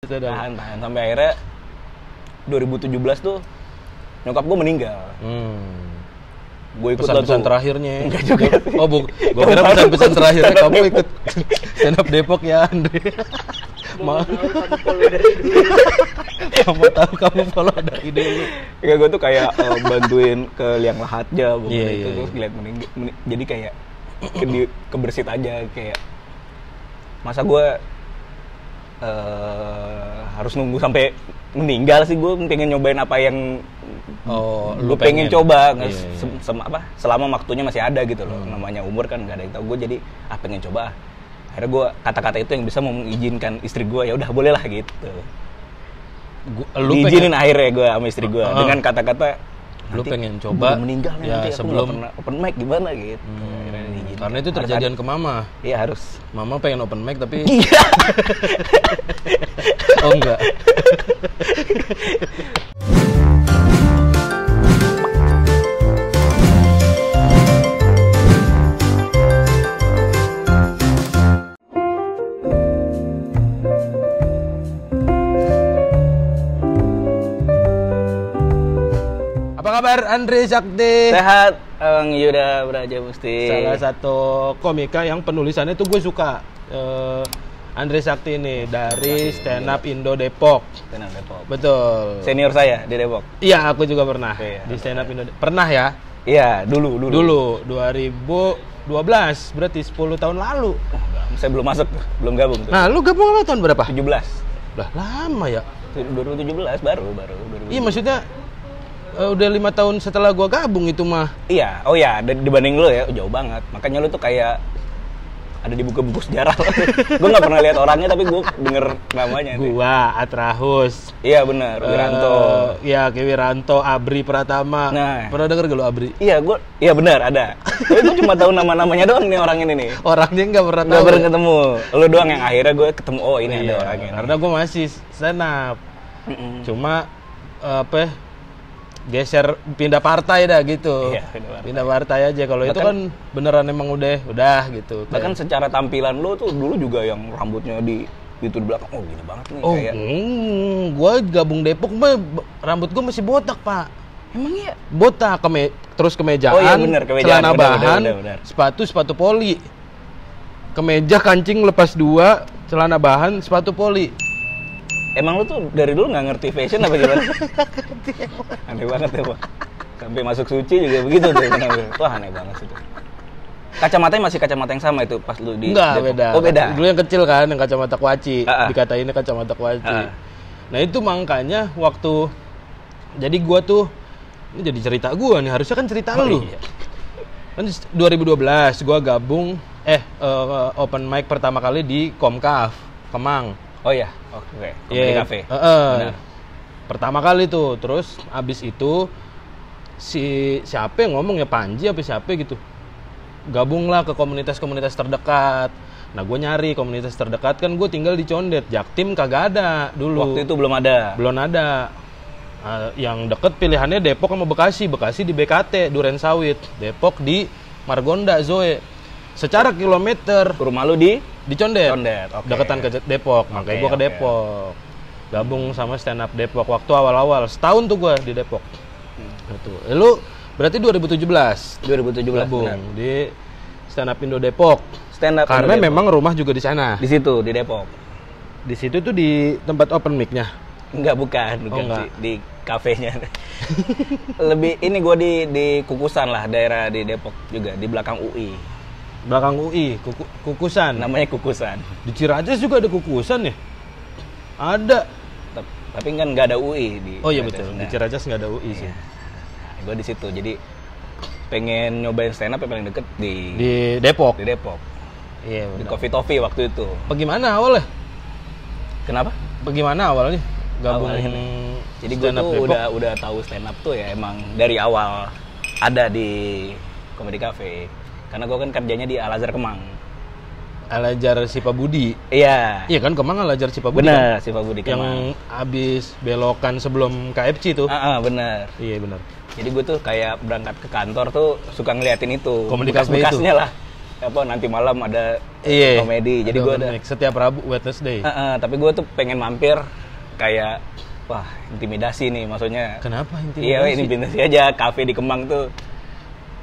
Tahan sampai akhirnya 2017 tuh nyokap gue meninggal. Gue ikut pesan-pesan terakhirnya. Enggak juga sih. Oh, gue kira pesan-pesan terakhirnya kamu ikut stand up Depok ya, Andre. Mau tahu kamu follow dari dulu. Ya gue tuh kayak bantuin ke liang lahatnya Iya. terus ngeliat meninggal. Jadi kayak kebersit aja kayak masa gue harus nunggu sampai meninggal sih. Gue pengen nyobain apa yang lu pengen coba. Iya. Selama waktunya masih ada gitu loh. Namanya umur kan nggak ada yang tahu. Gue jadi pengen coba. Akhirnya gue kata-kata itu yang bisa mengizinkan istri gue, ya udah boleh lah gitu. Diizinin akhirnya gue sama istri gue dengan kata-kata lu pengen coba meninggal ya, nanti sebelum aku pernah open mic gimana gitu. Karena itu terjadian ke mama. Iya harus. Mama pengen open mic tapi Iya. oh enggak. Apa kabar Andre Sakti? Sehat, Bang Yuda Braja Musti. Salah satu komika yang penulisannya tuh gue suka. Andre Sakti ini dari Stand Up Indo Depok. Stand Up Depok. Betul. Senior saya di Depok. Iya, aku juga pernah Iya, di Stand Up Indo. Pernah ya? Iya, dulu. Dulu 2012, berarti 10 tahun lalu. Saya belum masuk tuh, belum gabung tuh. Nah, lu gabung sama tahun berapa? 17. Lah, lama ya? 2017 baru 2017. Iya, maksudnya udah 5 tahun setelah gua gabung itu mah. Iya, oh ya, dibanding lu ya jauh banget. Makanya lu tuh kayak ada di buku-buku sejarah. Gue nggak pernah lihat orangnya tapi gue denger namanya. Gua Atrahus. Iya benar, Wiranto. Iya, Wiranto, Abri Pratama. Nah, pernah denger gak lu Abri? Iya benar ada. Tapi gue cuma tahu nama-namanya doang nih orang ini nih. Orangnya nggak pernah tahu. Nggak pernah ketemu. Lu doang yang akhirnya gue ketemu. Oh ini ada orangnya. Karena gue masih stand up. Cuma geser pindah partai dah gitu. Iya, pindah partai aja. Kalau itu kan beneran emang udah gitu. Bahkan secara tampilan lu tuh dulu juga yang rambutnya di belakang. Oh gini banget nih kayak. Gua gabung Depok mah rambut gua masih botak, Pak. Emang iya? Botak terus kemejaan. Oh iya bener, kemejaan. Celana bahan, bener. sepatu poli. Kemeja kancing lepas 2, celana bahan, sepatu poli. Emang lu tuh dari dulu nggak ngerti fashion apa gimana? Aneh banget ya, Pak. Sampai masuk suci juga begitu tuh. Wah, aneh banget itu. Kacamatanya masih kacamata yang sama itu pas lu di Enggak, Depok. beda. Oh, beda. Dulu yang kecil kan, yang kacamata kuaci. Dikatainnya kacamata kuaci. Nah, itu makanya waktu jadi gua tuh ini jadi cerita gua nih, harusnya kan cerita lu. Iya. Kan 2012 gua gabung open mic pertama kali di Komkaf, Kemang. Oh iya, oke. Comedy Cafe. Benar. Pertama kali tuh, terus abis itu siapa yang ngomong ya, Panji apa siapa gitu. Gabunglah ke komunitas-komunitas terdekat. Nah, gue nyari komunitas terdekat kan, gue tinggal di Condet. Jaktim kagak ada dulu. Waktu itu belum ada. Yang deket pilihannya Depok sama Bekasi. Bekasi di BKT, Duren Sawit. Depok di Margonda, Zoe. Secara kilometer. Rumah lu di Condet. Okay. Deketan ke Depok. Makanya gue ke Depok. Gabung sama stand up Depok waktu awal-awal. Setahun tuh gue di Depok. Gitu. Lu berarti 2017 gabung benar. Di stand up Indo Depok. Karena memang rumah juga di sana. Di situ di Depok. Di situ tuh di tempat open mic-nya. Bukan di kafenya. Lebih ini gue di Kukusan lah, daerah di Depok juga, di belakang UI. Belakang UI, Kukusan. Namanya Kukusan. Di Ciracas juga ada Kukusan ya? Ada. Tapi kan nggak ada UI di. Oh iya betul. Di Ciracas nggak ada UI sih. Nah, gue di situ. Jadi pengen nyobain stand up yang paling deket di Depok. Di Depok. Iya. Di Coffee Toffee waktu itu. Bagaimana awalnya? Kenapa? Bagaimana awalnya? Gabung. Jadi gue tuh udah tahu stand up tuh ya emang dari awal ada di Comedy Cafe. Karena gue kan kerjanya di Al-Azhar Kemang. Al-Azhar Sipa Budi. Iya. Iya kan, Kemang Al-Azhar Sipa Budi. Bener, kan? Sipa Budi Kemang. Yang abis belokan sebelum KFC tuh. Bener. Iya bener. Jadi gue tuh kayak berangkat ke kantor tuh suka ngeliatin itu. Bekas-bekasnya lah. apa nanti malam ada Iya. komedi. Jadi Ada gue open ada mic setiap Rabu Wednesday. tapi gue tuh pengen mampir kayak wah intimidasi nih maksudnya. Kenapa Iya, intimidasi aja. Kafe di Kemang tuh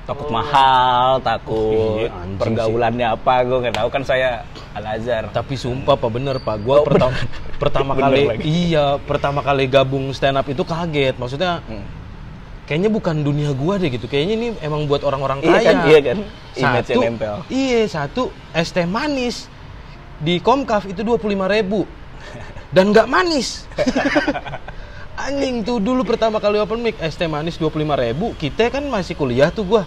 takut mahal, takut Iya, anjing pergaulannya apa, gue nggak tahu kan saya Al-Azhar. Tapi sumpah Pak bener Pak, gua pertama Bener kali lagi. pertama kali gabung stand up itu kaget. Maksudnya kayaknya bukan dunia gua deh gitu. Kayaknya ini emang buat orang-orang kaya. Iya kan? Image yang Satu, nempel. iya satu es teh manis di Komkaf itu 25.000 dan nggak manis. Anjing tuh dulu pertama kali open mic es teh manis 25.000. Kita kan masih kuliah tuh gua.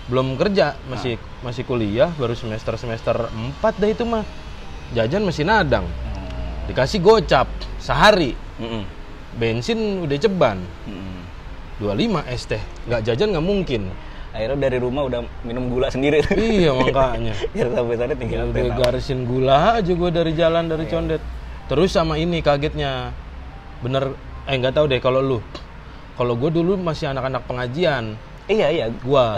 Belum kerja, masih kuliah, baru semester 4 dah itu mah. Jajan masih nadang. Dikasih gocap sehari. Bensin udah ceban. 25 es teh. Nggak jajan nggak mungkin. Akhirnya dari rumah udah minum gula sendiri. Iya makanya. Biar sampai sana tinggal Udah teh. garisin gula aja gua dari jalan dari Condet. Terus sama ini kagetnya. Bener nggak tahu deh kalau lu. Kalau gue dulu masih anak-anak pengajian. Iya. Gua.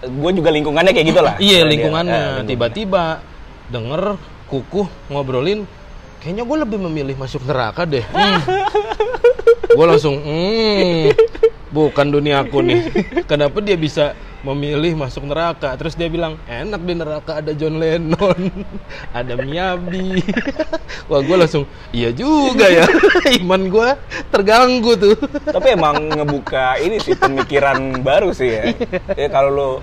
Gue juga lingkungannya kayak gitulah. Iya lingkungannya. Tiba-tiba denger kukuh ngobrolin, kayaknya gue lebih memilih masuk neraka deh. Gue langsung, bukan duniaku nih. Kenapa dia bisa memilih masuk neraka? Terus dia bilang, enak di neraka ada John Lennon, ada Miyabi. Wah gue langsung, iya juga ya. Iman gue terganggu tuh. Tapi emang ngebuka ini sih pemikiran baru sih ya. Ya kalau lo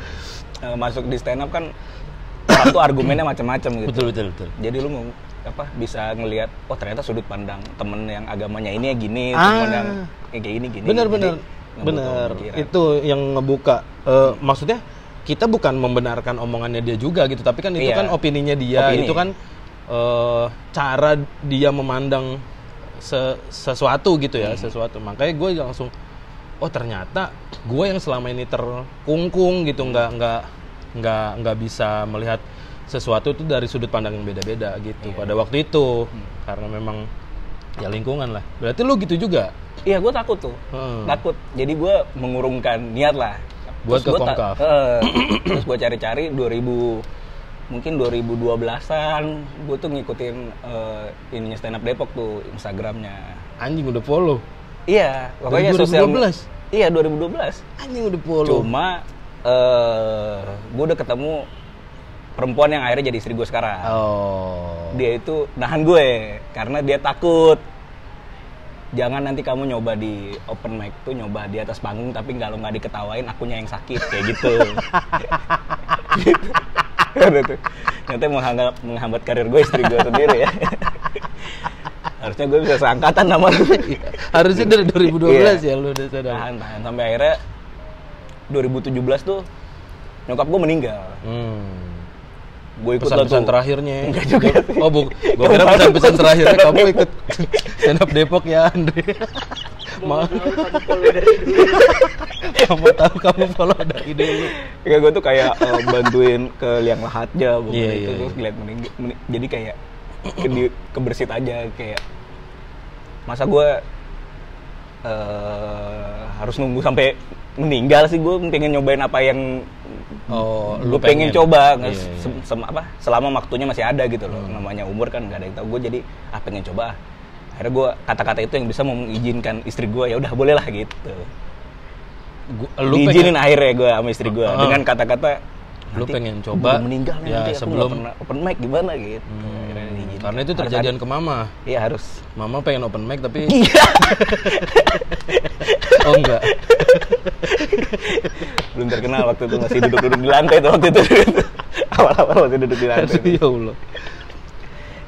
masuk di stand up kan orang tuh argumennya macam-macam gitu. Betul. Jadi lu mau bisa ngelihat oh ternyata sudut pandang temen yang agamanya ini ya gini, temen yang kayak gini. Bener. Jadi, ngebuka pemikiran. Itu yang ngebuka. Maksudnya kita bukan membenarkan omongannya dia juga gitu, tapi kan itu Iya. kan opininya dia. Opini. Itu kan cara dia memandang sesuatu gitu ya, sesuatu. Makanya gue langsung, oh ternyata gue yang selama ini terkungkung gitu, nggak bisa melihat sesuatu itu dari sudut pandang yang beda-beda gitu. Pada waktu itu karena memang ya lingkungan lah. Berarti lu gitu juga? Iya, gue takut tuh. Takut. Jadi gue mengurungkan niat lah. Buat Terus ke Komkaf. Terus gue cari-cari 2012-an gue tuh ngikutin ininya stand up Depok tuh Instagramnya. Anjing udah follow. Iya, pokoknya 2012? Iya, 2012. Anjing udah follow. Cuma gue udah ketemu perempuan yang akhirnya jadi istri gue sekarang. Oh. Dia itu nahan gue karena dia takut. Jangan nanti kamu nyoba di open mic tuh nyoba di atas panggung tapi nggak diketawain akunya yang sakit kayak gitu. Nanti menghambat karir gue istri gue sendiri ya. Harusnya gue bisa seangkatan sama lu. Harusnya dari 2012 ya lu udah sadar. Tahan sampai akhirnya 2017 tuh nyokap gue meninggal. Gue ikut Pesan-pesan terakhirnya. Enggak juga. Oh, gue kira pesan-pesan terakhirnya kamu ikut stand up Depok ya, Andre. Kamu tahu kamu follow dari dulu. Ya gue tuh kayak bantuin ke liang lahatnya Iya, itu terus ngeliat jadi kayak kebersit aja kayak masa gue harus nunggu sampai meninggal sih. Gue pengen nyobain apa yang gue pengen coba. Selama waktunya masih ada gitu loh. Namanya umur kan nggak ada yang tahu. Gue jadi pengen coba. Akhirnya gue kata-kata itu yang bisa mengizinkan istri gue, ya udah boleh lah gitu. Diizinin akhirnya gue sama istri gue dengan kata-kata lu pengen coba meninggal nih ya nanti aku sebelum nggak pernah open mic gimana gitu. Karena itu terjadian ke mama. Iya harus. Mama pengen open mic tapi oh enggak. Belum terkenal waktu itu, masih duduk-duduk di lantai tuh waktu itu. Awal-awal masih duduk di lantai. Ya Allah.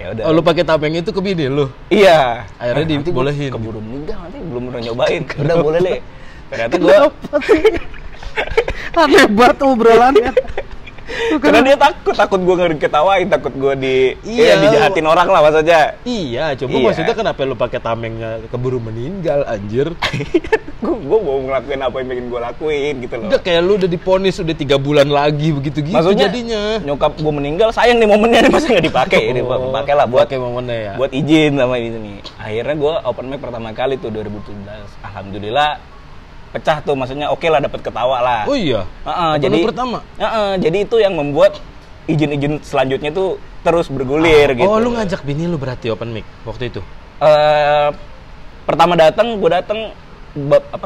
Ya udah. Oh, lu pakai tameng itu ke bini lu? Iya. Akhirnya dibolehin. Keburu meninggal nanti belum pernah nyobain. Udah boleh deh. Ternyata gue aneh banget obrolannya. Karena dia takut gue nggak diketawain, takut gue Iya. dijahatin orang lah maksudnya. Iya, coba maksudnya kenapa lu pakai tamengnya keburu meninggal anjir? gue mau ngelakuin apa yang pengen gue lakuin gitu loh. Udah kayak lu udah diponis udah 3 bulan lagi begitu-gitu Maksudnya, jadinya. nyokap gue meninggal, sayang nih momennya nih, masa nggak dipakai? Ini pakai lah buat momennya ya. Buat izin sama ini nih. Akhirnya gue open mic pertama kali tuh 2017. Alhamdulillah pecah tuh, maksudnya oke lah, dapat ketawa lah. Oh iya. Jadi pertama. jadi itu yang membuat izin-izin selanjutnya tuh terus bergulir gitu. Oh, lu ngajak bini lu berarti open mic waktu itu? Pertama datang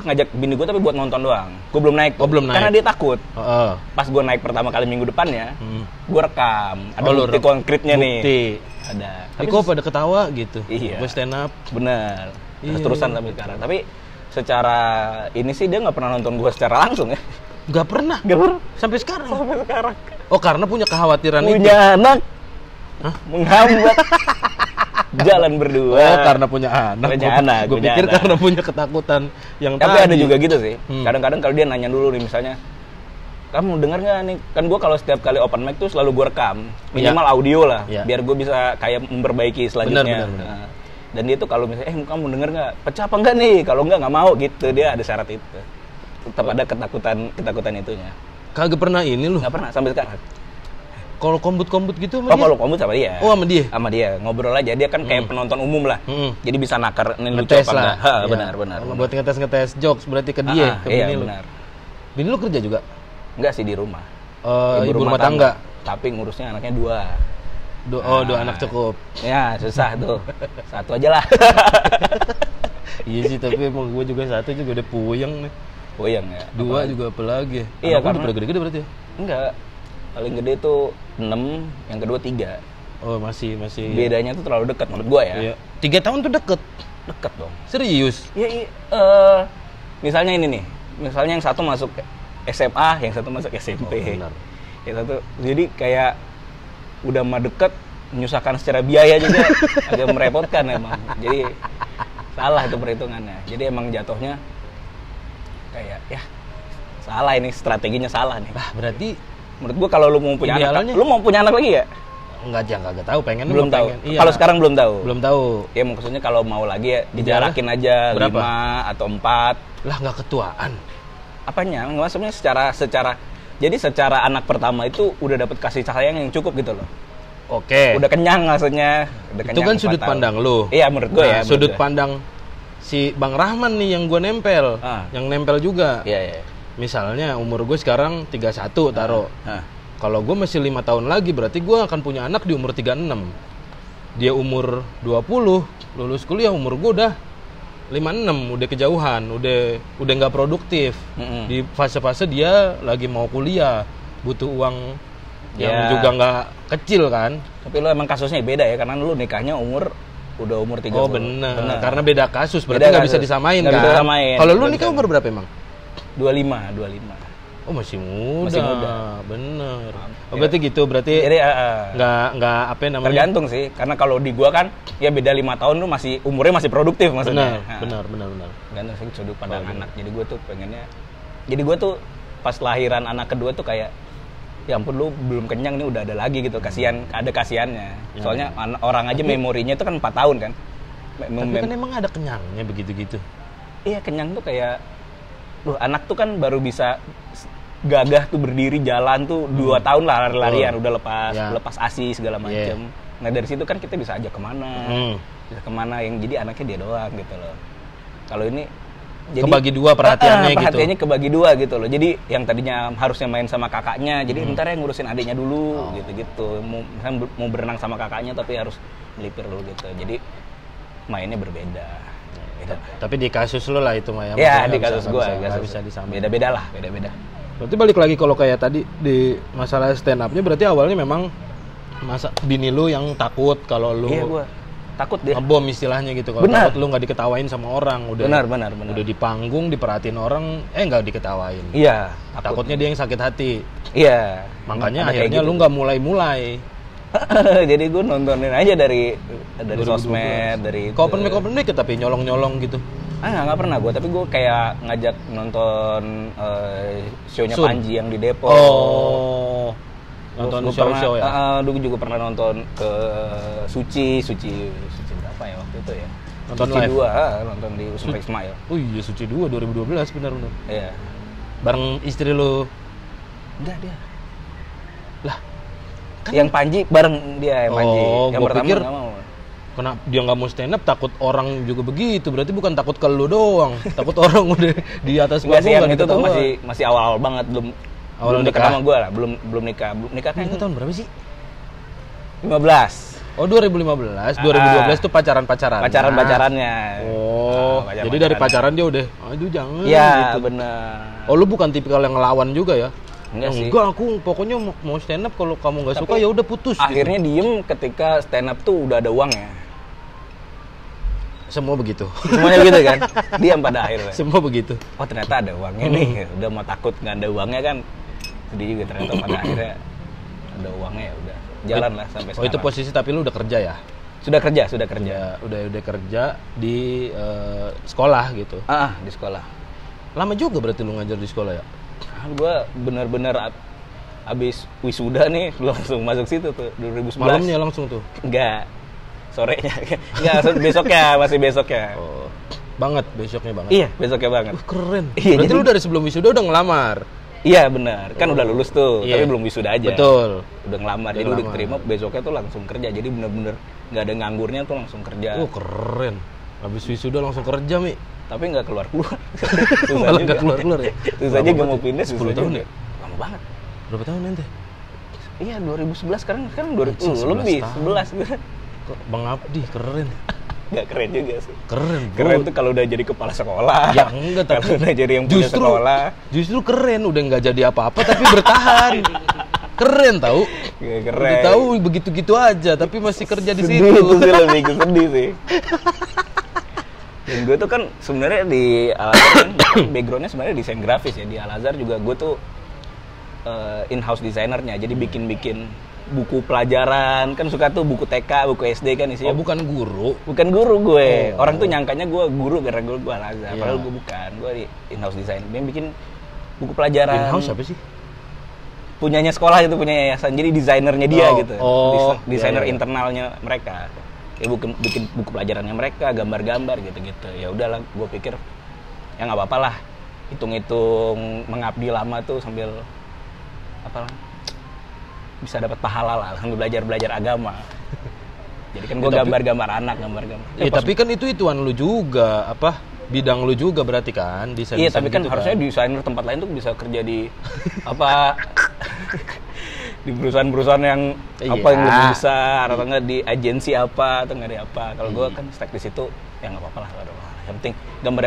ngajak bini gue tapi buat nonton doang. Gue belum naik. Oh, belum naik. Karena dia takut. Heeh. Pas gue naik pertama kali minggu depannya, gue rekam. Ada lu bukti konkretnya nih. Bukti. Ada. Tapi kok pada ketawa gitu. Iya. Gue stand up. Bener. Iya, Terus-terusan sampai sekarang. Tapi secara ini sih dia nggak pernah nonton gue secara langsung ya. Gak pernah. Gak pernah. Sampai sekarang. Sampai sekarang. Oh, karena punya kekhawatiran itu. Punya anak. Hah? Menghambat jalan berdua. Oh, karena punya anak. Punya anak. Gue punya pikir anak. karena punya ketakutan yang Tapi tadi. ada juga gitu sih. Hmm. Kadang-kadang kalau dia nanya dulu nih misalnya, kamu dengar nggak nih? Kan gue kalau setiap kali open mic tuh selalu gue rekam minimal audio lah, biar gue bisa kayak memperbaiki selanjutnya. Benar. Nah, dan dia tuh kalau misalnya, kamu denger nggak? Pecah apa enggak nih? Kalau nggak mau gitu. Dia ada syarat itu. Tetap ada ketakutan itunya. Kagak pernah ini lu. Nggak pernah sampai sekarang. Kalau kombut-kombut gitu sama dia? Kalau kombut sama dia. Oh, sama dia? Sama dia. Ngobrol aja. Dia kan kayak penonton umum lah. Jadi bisa nakar nih lucu Ngetes apa lah. enggak. Iya. Benar. Buat ngetes jokes berarti ke dia, ke iya, bini lu. benar. Bini lu kerja juga? Enggak sih di rumah. Ibu rumah tangga. Tapi ngurusnya anaknya 2. Dua anak cukup. Ya susah tuh. Satu aja lah. Iya sih, tapi emang gue juga satu juga udah puyeng nih. Puyeng ya. 2 juga apalagi. Iya, Anak lu karena udah gede-gede berarti ya? enggak. Paling gede tuh 6, yang kedua 3. Oh, masih. Bedanya tuh terlalu dekat menurut gua ya. Iya. 3 tahun tuh deket. Deket dong. Serius? Iya, misalnya ini nih. Misalnya yang satu masuk SMA, yang satu masuk SMP. Oh, benar. Yang satu jadi kayak udah mah deket, menyusahkan secara biaya juga agak merepotkan emang. Jadi salah itu perhitungannya. Jadi emang jatuhnya kayak ya salah ini, strateginya salah nih. Lah, berarti Menurut gua kalau lu mau punya idealnya- anak, lu mau punya anak lagi ya? enggak tahu, pengen Belum tahu. pengen. Iya. Kalau sekarang belum tahu. belum tahu. Ya maksudnya kalau mau lagi ya dijarakin aja Berapa? 5 atau 4. Lah, nggak ketuaan. Apanya? Maksudnya secara jadi secara anak pertama itu udah dapet kasih sayang yang cukup gitu loh. Oke. Udah kenyang maksudnya. Udah Itu kenyang kan 4 sudut tahun. pandang lu. Iya menurut gue ya. Nah, sudut menurut gue. pandang si Bang Rahman nih yang gue nempel. Yang nempel juga. Iya. Misalnya umur gue sekarang 31 taruh. Kalau gue masih 5 tahun lagi berarti gue akan punya anak di umur 36. Dia umur 20, lulus kuliah umur gue udah 56, udah kejauhan, udah nggak produktif. Di fase-fase dia lagi mau kuliah, butuh uang yang juga nggak kecil kan. Tapi lo emang kasusnya beda ya, karena lu nikahnya udah umur 30. Oh bener. Karena beda kasus, berarti Beda nggak bisa kasus. disamain Nggak kan. bisa disamain. Kalau lu Nggak nikah bisa. umur berapa emang? 25. Oh masih muda. Masih muda. Bener. Oh, berarti gitu, berarti Jadi nggak apa namanya? tergantung sih, karena kalau di gua kan ya beda 5 tahun lu masih umurnya masih produktif maksudnya. Benar. Gantung sih sudut pandang anak. Jadi gua tuh pengennya, jadi gua tuh pas lahiran anak kedua tuh kayak ya ampun lu belum kenyang nih udah ada lagi gitu, ada kasihannya. Soalnya orang aja memorinya itu kan 4 tahun kan. Tapi kan emang ada kenyangnya begitu-gitu. Iya, kenyang tuh kayak anak tuh kan baru bisa gagah tuh berdiri jalan tuh 2 tahun lah lari-larian, udah lepas ASI segala macem. Nah dari situ kan kita bisa ajak kemana, bisa kemana yang jadi anaknya dia doang gitu loh. Kalau ini jadi kebagi dua perhatiannya gitu. Perhatiannya kebagi dua gitu loh. Jadi yang tadinya harusnya main sama kakaknya, jadi bentar ya ngurusin adiknya dulu gitu-gitu. Mau berenang sama kakaknya tapi harus melipir dulu gitu. Jadi mainnya berbeda. Gitu. Tapi di kasus lo lah itu mah ya. Ya di kasus gue nggak bisa disamain. Beda-beda lah, beda-beda. Berarti balik lagi kalau kayak tadi di masalah stand up-nya, berarti awalnya memang bini lu yang takut kalau lu Iya, gue takut dia. ngebom istilahnya gitu. Kalau Benar. takut lu nggak diketawain sama orang, Benar. udah di panggung diperhatiin orang, nggak diketawain. Iya, Takutnya dia yang sakit hati. Iya. Makanya Ada kayak akhirnya gitu. lu nggak mulai-mulai. Jadi gue nontonin aja dari 2012. sosmed, dari Ke open mic tapi nyolong-nyolong gitu. nggak pernah gue, tapi gue kayak ngajak nonton show-nya Sun. Panji yang di Depok. Oh. Nonton Gua show-show pernah, ya. dulu juga pernah nonton ke Suci berapa ya waktu itu ya? Nonton Suci live? 2, nonton di Usman Ismail. Oh iya, Suci 2 2012 benar. Iya. Bareng istri lu. Enggak dia. Lah, kan Yang Panji bareng dia, yang Panji. Oh, Yang gua pertama pikir nggak mau. kenapa dia nggak mau stand up, takut orang juga begitu. Berarti bukan takut ke lu doang, takut orang udah di atas Enggak sih, panggung yang nggak itu tuh diketawain. masih awal-awal banget, Awal belum dekat nikah? sama gue lah, belum nikah. Belum nikah kan Ini tahun berapa sih? 15. Oh 2015, 2012 tuh pacaran-pacaran. Pacaran-pacarannya. Oh, jadi dari pacaran dia udah, aduh jangan. Iya, gitu. bener. Oh lu bukan tipikal yang ngelawan juga ya? Enggak sih. Enggak, aku pokoknya mau stand up, kalau kamu nggak suka ya udah putus. Akhirnya diem ketika stand up tuh udah ada uangnya. Semua begitu. Semuanya gitu kan. Diam pada akhirnya. Semua begitu. Oh ternyata ada uangnya nih. Udah mau takut nggak ada uangnya kan. Sedih juga ternyata pada akhirnya ada uangnya ya udah. Jalan lah sampai Oh sekarang. itu posisi tapi lu udah kerja ya? Sudah kerja. Ya, udah kerja di sekolah gitu. Di sekolah. Lama juga berarti lu ngajar di sekolah ya? Gue bener-bener abis wisuda nih langsung masuk situ tuh 2011. Malamnya langsung tuh? Enggak, sorenya. Enggak, masih besoknya. Oh, banget, besoknya banget? Iya, besoknya banget. Keren. Iya, berarti jadi- lu dari sebelum wisuda udah ngelamar? Iya benar, kan udah lulus tuh, Iya. tapi belum wisuda aja. Betul. Udah ngelamar, Udah jadi udah ngelamar. keterima besoknya tuh langsung kerja. Jadi bener-bener nggak ada nganggurnya tuh langsung kerja. Keren. Habis wisuda langsung kerja, Mi. Tapi nggak keluar-keluar. Malah nggak keluar-keluar ya? Susah Lama aja mau banget ya? pindah, 10 susah tahun juga. ya? Lama banget. Berapa tahun ente? Iya 2011 sekarang 2000 Anjing, 11 lebih tahun. 11 gue. Kok Bang Abdi, keren. Nggak keren juga sih. Keren, bro. Keren tuh kalau udah jadi kepala sekolah. Ya enggak, tapi kalau udah jadi yang punya sekolah. Justru keren, udah nggak jadi apa-apa tapi bertahan. Keren tahu. Ya, Udah keren. tahu begitu-gitu aja tapi masih kerja di Sedih situ. itu sih lebih ke sedih sih. Dan gue tuh kan sebenarnya di Al-Azhar kan backgroundnya sebenarnya desain grafis ya. Di Al-Azhar juga gue tuh in-house designernya. Jadi bikin-bikin buku pelajaran. Kan suka tuh buku TK, buku SD kan isinya. Oh, bukan guru. Bukan guru gue. Oh. Orang tuh nyangkanya gue guru karena gue Al-Azhar. Iya. Padahal gue bukan. Gue di in-house design. Dia bikin buku pelajaran. In-house apa sih? Punyanya sekolah itu, punya yayasan. Jadi desainernya dia Oh, gitu. oh, Desainer iya, iya. internalnya mereka. Ya bikin buku pelajarannya mereka, gambar-gambar gitu-gitu. Ya udahlah, gue pikir ya nggak apa-apa lah. Hitung-hitung mengabdi lama tuh sambil apa bisa dapat pahala lah sambil belajar agama. Jadi kan gue Ya, tapi- gambar-gambar anak, gambar-gambar. Iya, tapi kan itu-ituan lu juga, apa? Bidang lu juga berarti kan, desain. Iya, tapi kan gitu harusnya desainer tempat lain tuh bisa kerja di apa di perusahaan-perusahaan yang apa yang Iya. lebih besar atau enggak di agensi apa atau enggak di apa. Kalau gue kan stuck di situ ya nggak apa-apa lah, nggak ada masalah. Yang penting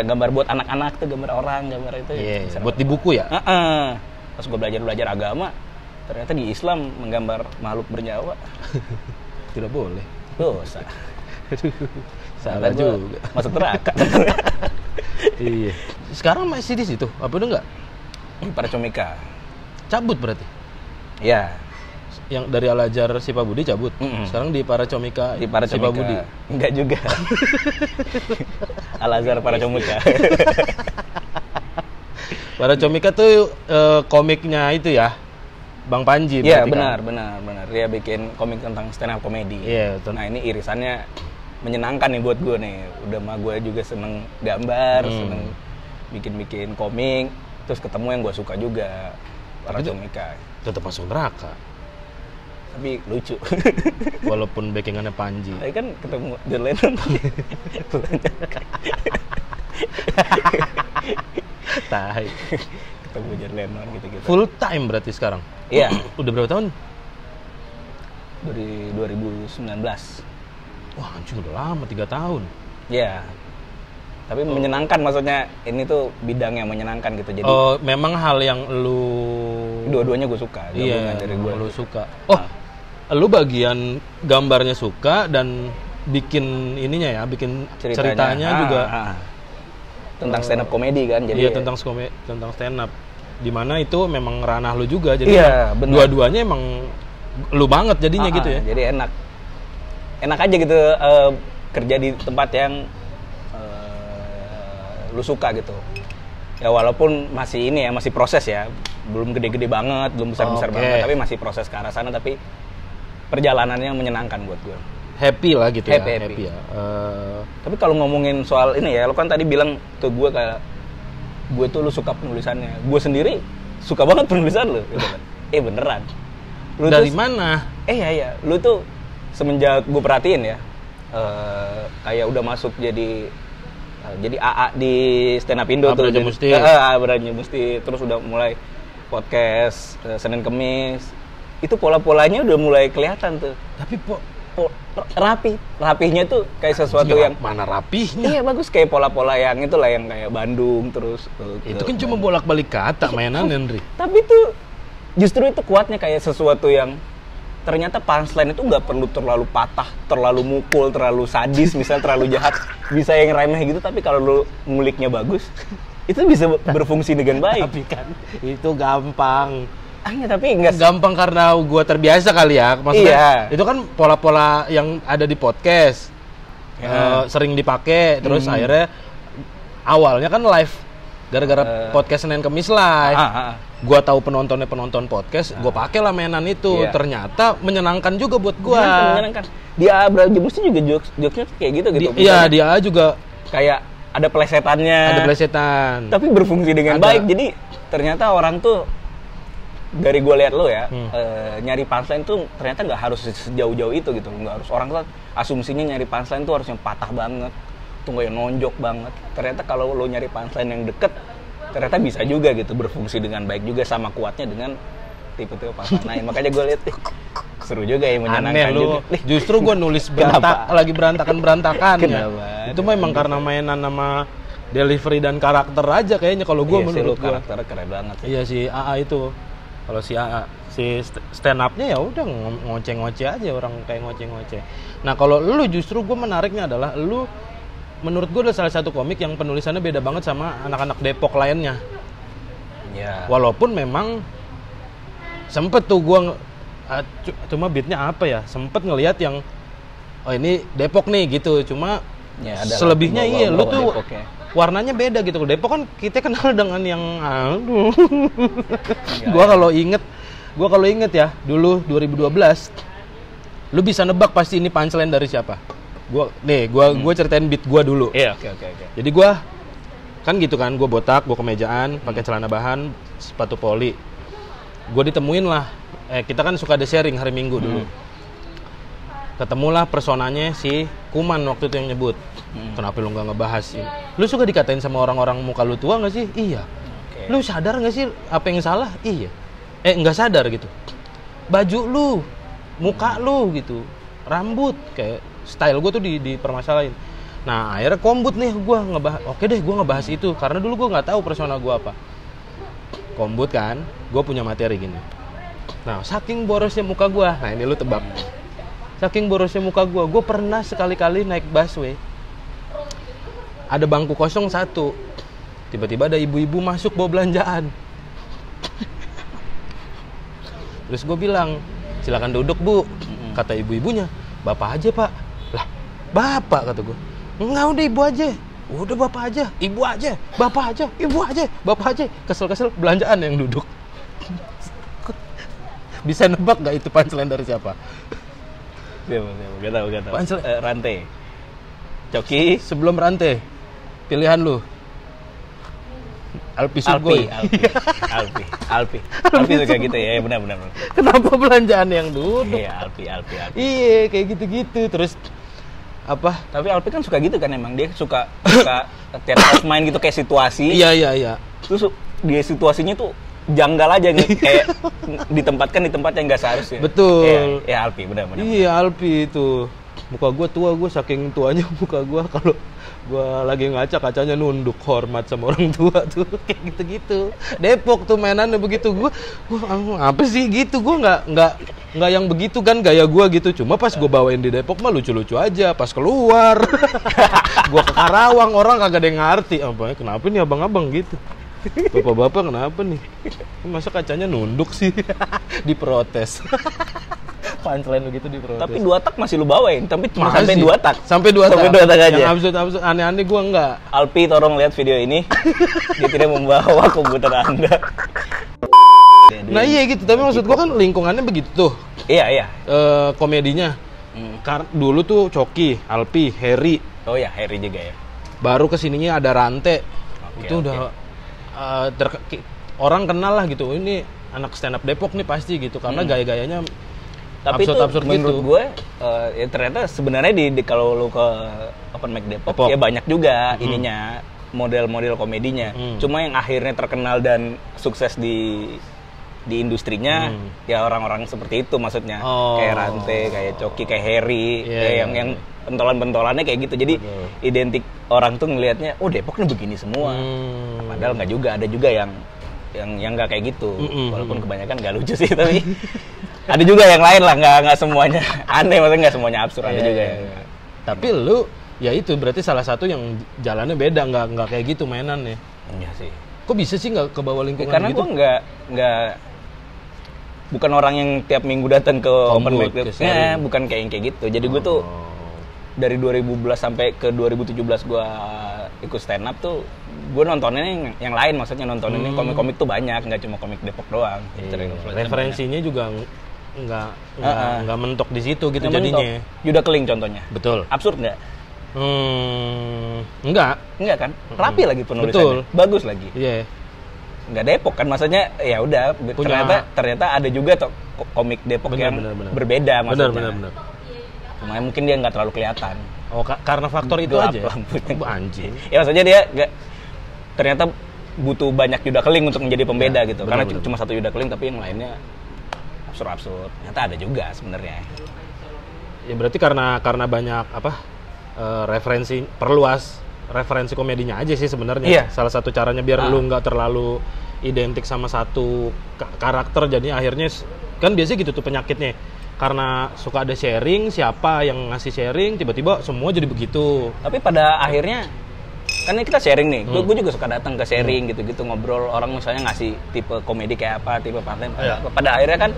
gambar buat anak-anak tuh, gambar orang, gambar itu. Iya, bisa buat dapat di buku ya? Heeh. Pas gue belajar agama, ternyata di Islam menggambar makhluk bernyawa Tidak boleh. dosa. Salah Sampai gua juga. masuk neraka. Iya. Sekarang masih di situ? Apa udah enggak? Para comika. Cabut berarti? Ya, Yang dari Al-Azhar Sipa Budi cabut. Mm-mm. Sekarang di Para Comika di para Sipa comika. Budi. Enggak juga. Al-Azhar para comika. Para Comika tuh komiknya itu ya. Bang Panji Iya, berarti kan? benar. Dia bikin komik tentang stand up comedy. Iya, betul. Nah, ini irisannya menyenangkan nih buat gue nih. Udah mah gue juga seneng gambar, seneng bikin komik, terus ketemu yang gue suka juga, para Tapi itu- comika. Tetap masuk neraka. Tapi lucu. Walaupun backingannya Panji. Tapi kan ketemu John Lennon. Tai. Ketemu John Lennon gitu-gitu. Full time berarti sekarang? Iya, Udah berapa tahun? dari 2019. Wah, anjing udah lama, 3 tahun. Iya. Tapi menyenangkan, maksudnya ini tuh bidang yang menyenangkan gitu. Jadi Oh, memang hal yang lu dua-duanya gue suka, gabungan iya, dari memang gue. lu suka. Oh, lu bagian gambarnya suka dan bikin ininya ya, bikin ceritanya juga. Tentang stand up comedy kan, jadi Iya, tentang stand up. Dimana itu memang ranah lu juga, jadi Iya, emang benar. dua-duanya emang lu banget jadinya gitu ya. Jadi enak aja gitu kerja di tempat yang lu suka gitu. Ya walaupun masih ini ya, masih proses ya, belum gede-gede banget, belum besar-besar Oke. banget, tapi masih proses ke arah sana. Tapi perjalanannya menyenangkan buat gue. Happy lah gitu Happy, ya, happy. ya. Tapi kalau ngomongin soal ini ya, lo kan tadi bilang ke gue kayak gue tuh lu suka penulisannya. Gue sendiri suka banget penulisan lu. Gitu kan. Beneran. Lu Dari tuh, mana? iya. Lu tuh semenjak gue perhatiin ya, kayak udah masuk jadi AA di stand up Indo tuh. Braja Jadi- Musti. Braja Musti. Terus udah mulai podcast Senin Kemis, itu pola-polanya udah mulai kelihatan tuh. Tapi Rapihnya tuh kayak sesuatu yang mana rapihnya? Iya bagus, kayak pola-pola yang itulah yang kayak Bandung terus. Itu kan cuma bolak-balik kata mainan, Henry. Tapi tuh justru itu kuatnya kayak sesuatu yang ternyata punchline itu nggak perlu terlalu patah, terlalu mukul, terlalu sadis, misalnya terlalu jahat, bisa yang remeh gitu. Tapi kalau lu nguliknya bagus, itu bisa berfungsi dengan baik. Tapi kan itu gampang. Tapi enggak gampang karena gua terbiasa kali ya. Maksudnya itu kan pola-pola yang ada di podcast. Sering dipakai terus akhirnya awalnya kan live gara-gara podcast Senin Kemis live. Gua tahu penonton podcast, gua pakai lah mainan itu. Ternyata menyenangkan juga buat gua. Menyenangkan. Dia Jebusnya juga jokesnya kayak gitu. Iya, dia juga kayak ada plesetannya. Ada plesetan. Tapi berfungsi dengan baik. Jadi ternyata orang tuh dari gue lihat lo ya, nyari punchline tuh ternyata nggak harus sejauh-jauh itu gitu. Nggak harus, orang tuh asumsinya nyari punchline tuh harus yang patah banget, tuh yang nonjok banget. Ternyata kalau lo nyari punchline yang deket, ternyata bisa juga gitu, berfungsi dengan baik juga, sama kuatnya dengan tipe-tipe punchline lain. Makanya gue lihat seru juga ya, menyenangkan juga. Justru gue nulis lagi berantakan ya. Itu memang karena mainan nama delivery dan karakter aja kayaknya kalau gue menurut gue. Karakternya keren banget. Iya si AA itu. Kalau si stand up-nya ya udah ngoceh-ngoceh aja, orang kayak ngoceh-ngoceh. Nah, kalau lu justru gue menariknya adalah lu menurut gue adalah salah satu komik yang penulisannya beda banget sama anak-anak Depok lainnya. Iya. Walaupun memang sempet tuh gue cuma beatnya apa ya? Sempet ngelihat yang oh ini Depok nih gitu. Cuma ya, selebihnya iya lu tuh Depok, ya. Warnanya beda gitu. Depok kan kita kenal dengan yang aduh. Gua kalau inget ya, dulu 2012 lu bisa nebak pasti ini punchline dari siapa. Gua ceritain beat gua dulu. Iya, oke. Jadi gua kan gitu kan, gua botak, gua kemejaan, pakai celana bahan, sepatu poli. Gua ditemuin lah. Kita kan suka ada sharing hari Minggu dulu. Ketemulah personanya si Kuman waktu itu yang nyebut. Kenapa lu nggak ngebahas sih? Lu suka dikatain sama orang-orang muka lu tua nggak sih? Iya. Okay. Lu sadar nggak sih apa yang salah? Iya. Nggak sadar gitu. Baju lu, muka lu gitu, rambut kayak style gue tuh dipermasalahin. Nah akhirnya kombut nih gue ngebahas. Oke deh gue ngebahas itu karena dulu gue nggak tahu persona gue apa. Kombut kan, gue punya materi gini. Nah saking borosnya muka gue, nah ini lu tebak. Saking borosnya muka gue pernah sekali-kali naik busway. Ada bangku kosong satu. Tiba-tiba ada ibu-ibu masuk bawa belanjaan. Terus gue bilang, silakan duduk bu. Kata ibu-ibunya, bapak aja pak. Lah, bapak kata gue. Enggak udah ibu aja. Udah bapak aja, ibu aja, bapak aja, ibu aja, bapak aja. Kesel-kesel belanjaan yang duduk. Bisa nebak gak itu punchline dari siapa? Gak tau. Rantai. Coki. Sebelum rantai. Pilihan lu. Alpi Sugoi. Alpi suka gitu ya, benar. Kenapa belanjaan yang duduk? Iya, Alpi. Iya, kayak gitu-gitu. Terus apa? Tapi Alpi kan suka gitu kan, emang dia suka theater of mind gitu, kayak situasi. Iya. Terus dia situasinya tuh janggal aja nih, kayak ditempatkan di tempat yang nggak seharusnya. Betul. Ya Alpi, benar. Iya, Alpi itu. Muka gue tua, gue saking tuanya muka gue kalau gue lagi ngaca kacanya nunduk, hormat sama orang tua tuh kayak gitu-gitu. Depok tuh mainannya begitu. Gue apa sih gitu, gue nggak yang begitu kan gaya gue gitu. Cuma pas gue bawain di Depok mah lucu-lucu aja. Pas keluar gue ke Karawang orang kagak ada yang ngerti apa kenapa nih abang-abang gitu. Bapak-bapak kenapa nih? Masa kacanya nunduk sih? Diprotes. Punchline begitu diprotes. Tapi 2 tak masih lu bawain, tapi cuma sampai 2 tak. Sampai 2 tak. Sampai 2 tak aja. Yang absurd aneh-aneh gua enggak. Alpi, tolong lihat video ini. Dia tidak membawa komputer Anda. Nah iya gitu, tapi maksud gua kan lingkungannya begitu tuh. Iya. Komedinya. Dulu tuh Coki, Alpi, Harry. Oh ya, Harry juga ya. Baru kesininya ada Rante. Itu udah orang kenal lah gitu. Ini anak stand up Depok nih pasti gitu karena gaya-gayanya tapi absurd itu menurut gue ya ternyata sebenarnya di kalau lu ke open mic Depok ya banyak juga ininya model-model komedinya. Cuma yang akhirnya terkenal dan sukses di di industrinya ya orang-orang seperti itu maksudnya. Kayak Rante, kayak Coki, kayak Harry, kayak yang pentolan-pentolannya kayak gitu. Jadi identik orang tuh ngelihatnya, oh Depok nih begini semua. Padahal nggak juga, ada juga yang nggak kayak gitu. Walaupun kebanyakan nggak lucu sih, tapi ada juga yang lain lah, nggak semuanya aneh, maksudnya nggak semuanya absurd, ada juga yang. Tapi lu ya itu berarti salah satu yang jalannya beda, nggak kayak gitu mainannya. Iya sih. Kok bisa sih nggak ke bawah lingkungan karena gitu? Karena gue bukan orang yang tiap minggu datang ke open mic, bukan kayak gitu. Jadi gue tuh dari 2012 sampai ke 2017 gue ikut stand up tuh, gue nontonnya yang lain, maksudnya nontonin komik-komik tuh banyak, nggak cuma komik Depok doang. Referensinya juga nggak mentok di situ gitu jadinya. Yuda Keling contohnya. Betul. Absurd nggak? Enggak kan? Rapi lagi penulisannya. Betul. Bagus lagi. Iya. Nggak Depok kan, maksudnya ya udah ternyata ada juga tuh komik Depok yang berbeda maksudnya. Benar. Cuma mungkin dia nggak terlalu kelihatan. Oh, karena faktor itu gelap aja. Lampunya. Anjing. Ya maksudnya dia ternyata butuh banyak Yuda Keling untuk menjadi pembeda gitu. Karena cuma satu Yuda Keling tapi yang lainnya absurd. Ternyata ada juga sebenarnya. Ya berarti karena banyak perluas referensi komedinya aja sih sebenarnya. Iya. Salah satu caranya biar lu nggak terlalu identik sama satu karakter, jadi akhirnya kan biasanya gitu tuh penyakitnya. Karena suka ada sharing, siapa yang ngasih sharing, tiba-tiba semua jadi begitu. Tapi pada akhirnya kan ini kita sharing nih, gue juga suka datang ke sharing gitu-gitu, ngobrol orang misalnya ngasih tipe komedi kayak apa, tipe partai apa. Pada akhirnya kan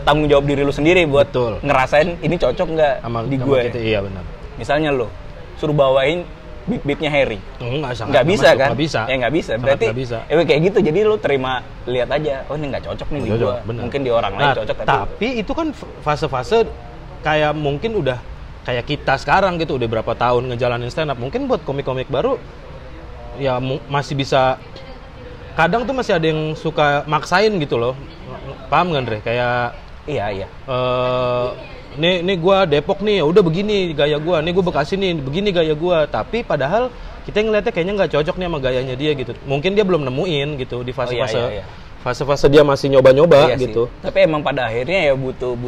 tanggung jawab diri lu sendiri buat ngerasain ini cocok nggak di gue. Iya benar. Misalnya lu suruh bawain beat-beatnya Harry, nggak bisa kan? Nggak bisa. Berarti kayak gitu. Jadi lu terima, lihat aja. Oh ini nggak cocok nih di gue. Mungkin di orang lain cocok. Tapi itu kan fase-fase kayak mungkin udah kayak kita sekarang gitu, udah berapa tahun ngejalanin stand up. Mungkin buat komik-komik baru ya masih bisa. Kadang tuh masih ada yang suka maksain gitu loh. Paham nggak, Andre? Kayak iya. Nih gue Depok nih, udah begini gaya gue. Nih gue Bekasi nih, begini gaya gue. Tapi padahal kita ngeliatnya kayaknya nggak cocok nih sama gayanya dia gitu. Mungkin dia belum nemuin gitu di fase-fase. Fase-fase dia masih nyoba-nyoba gitu. Sih. Tapi emang pada akhirnya ya butuh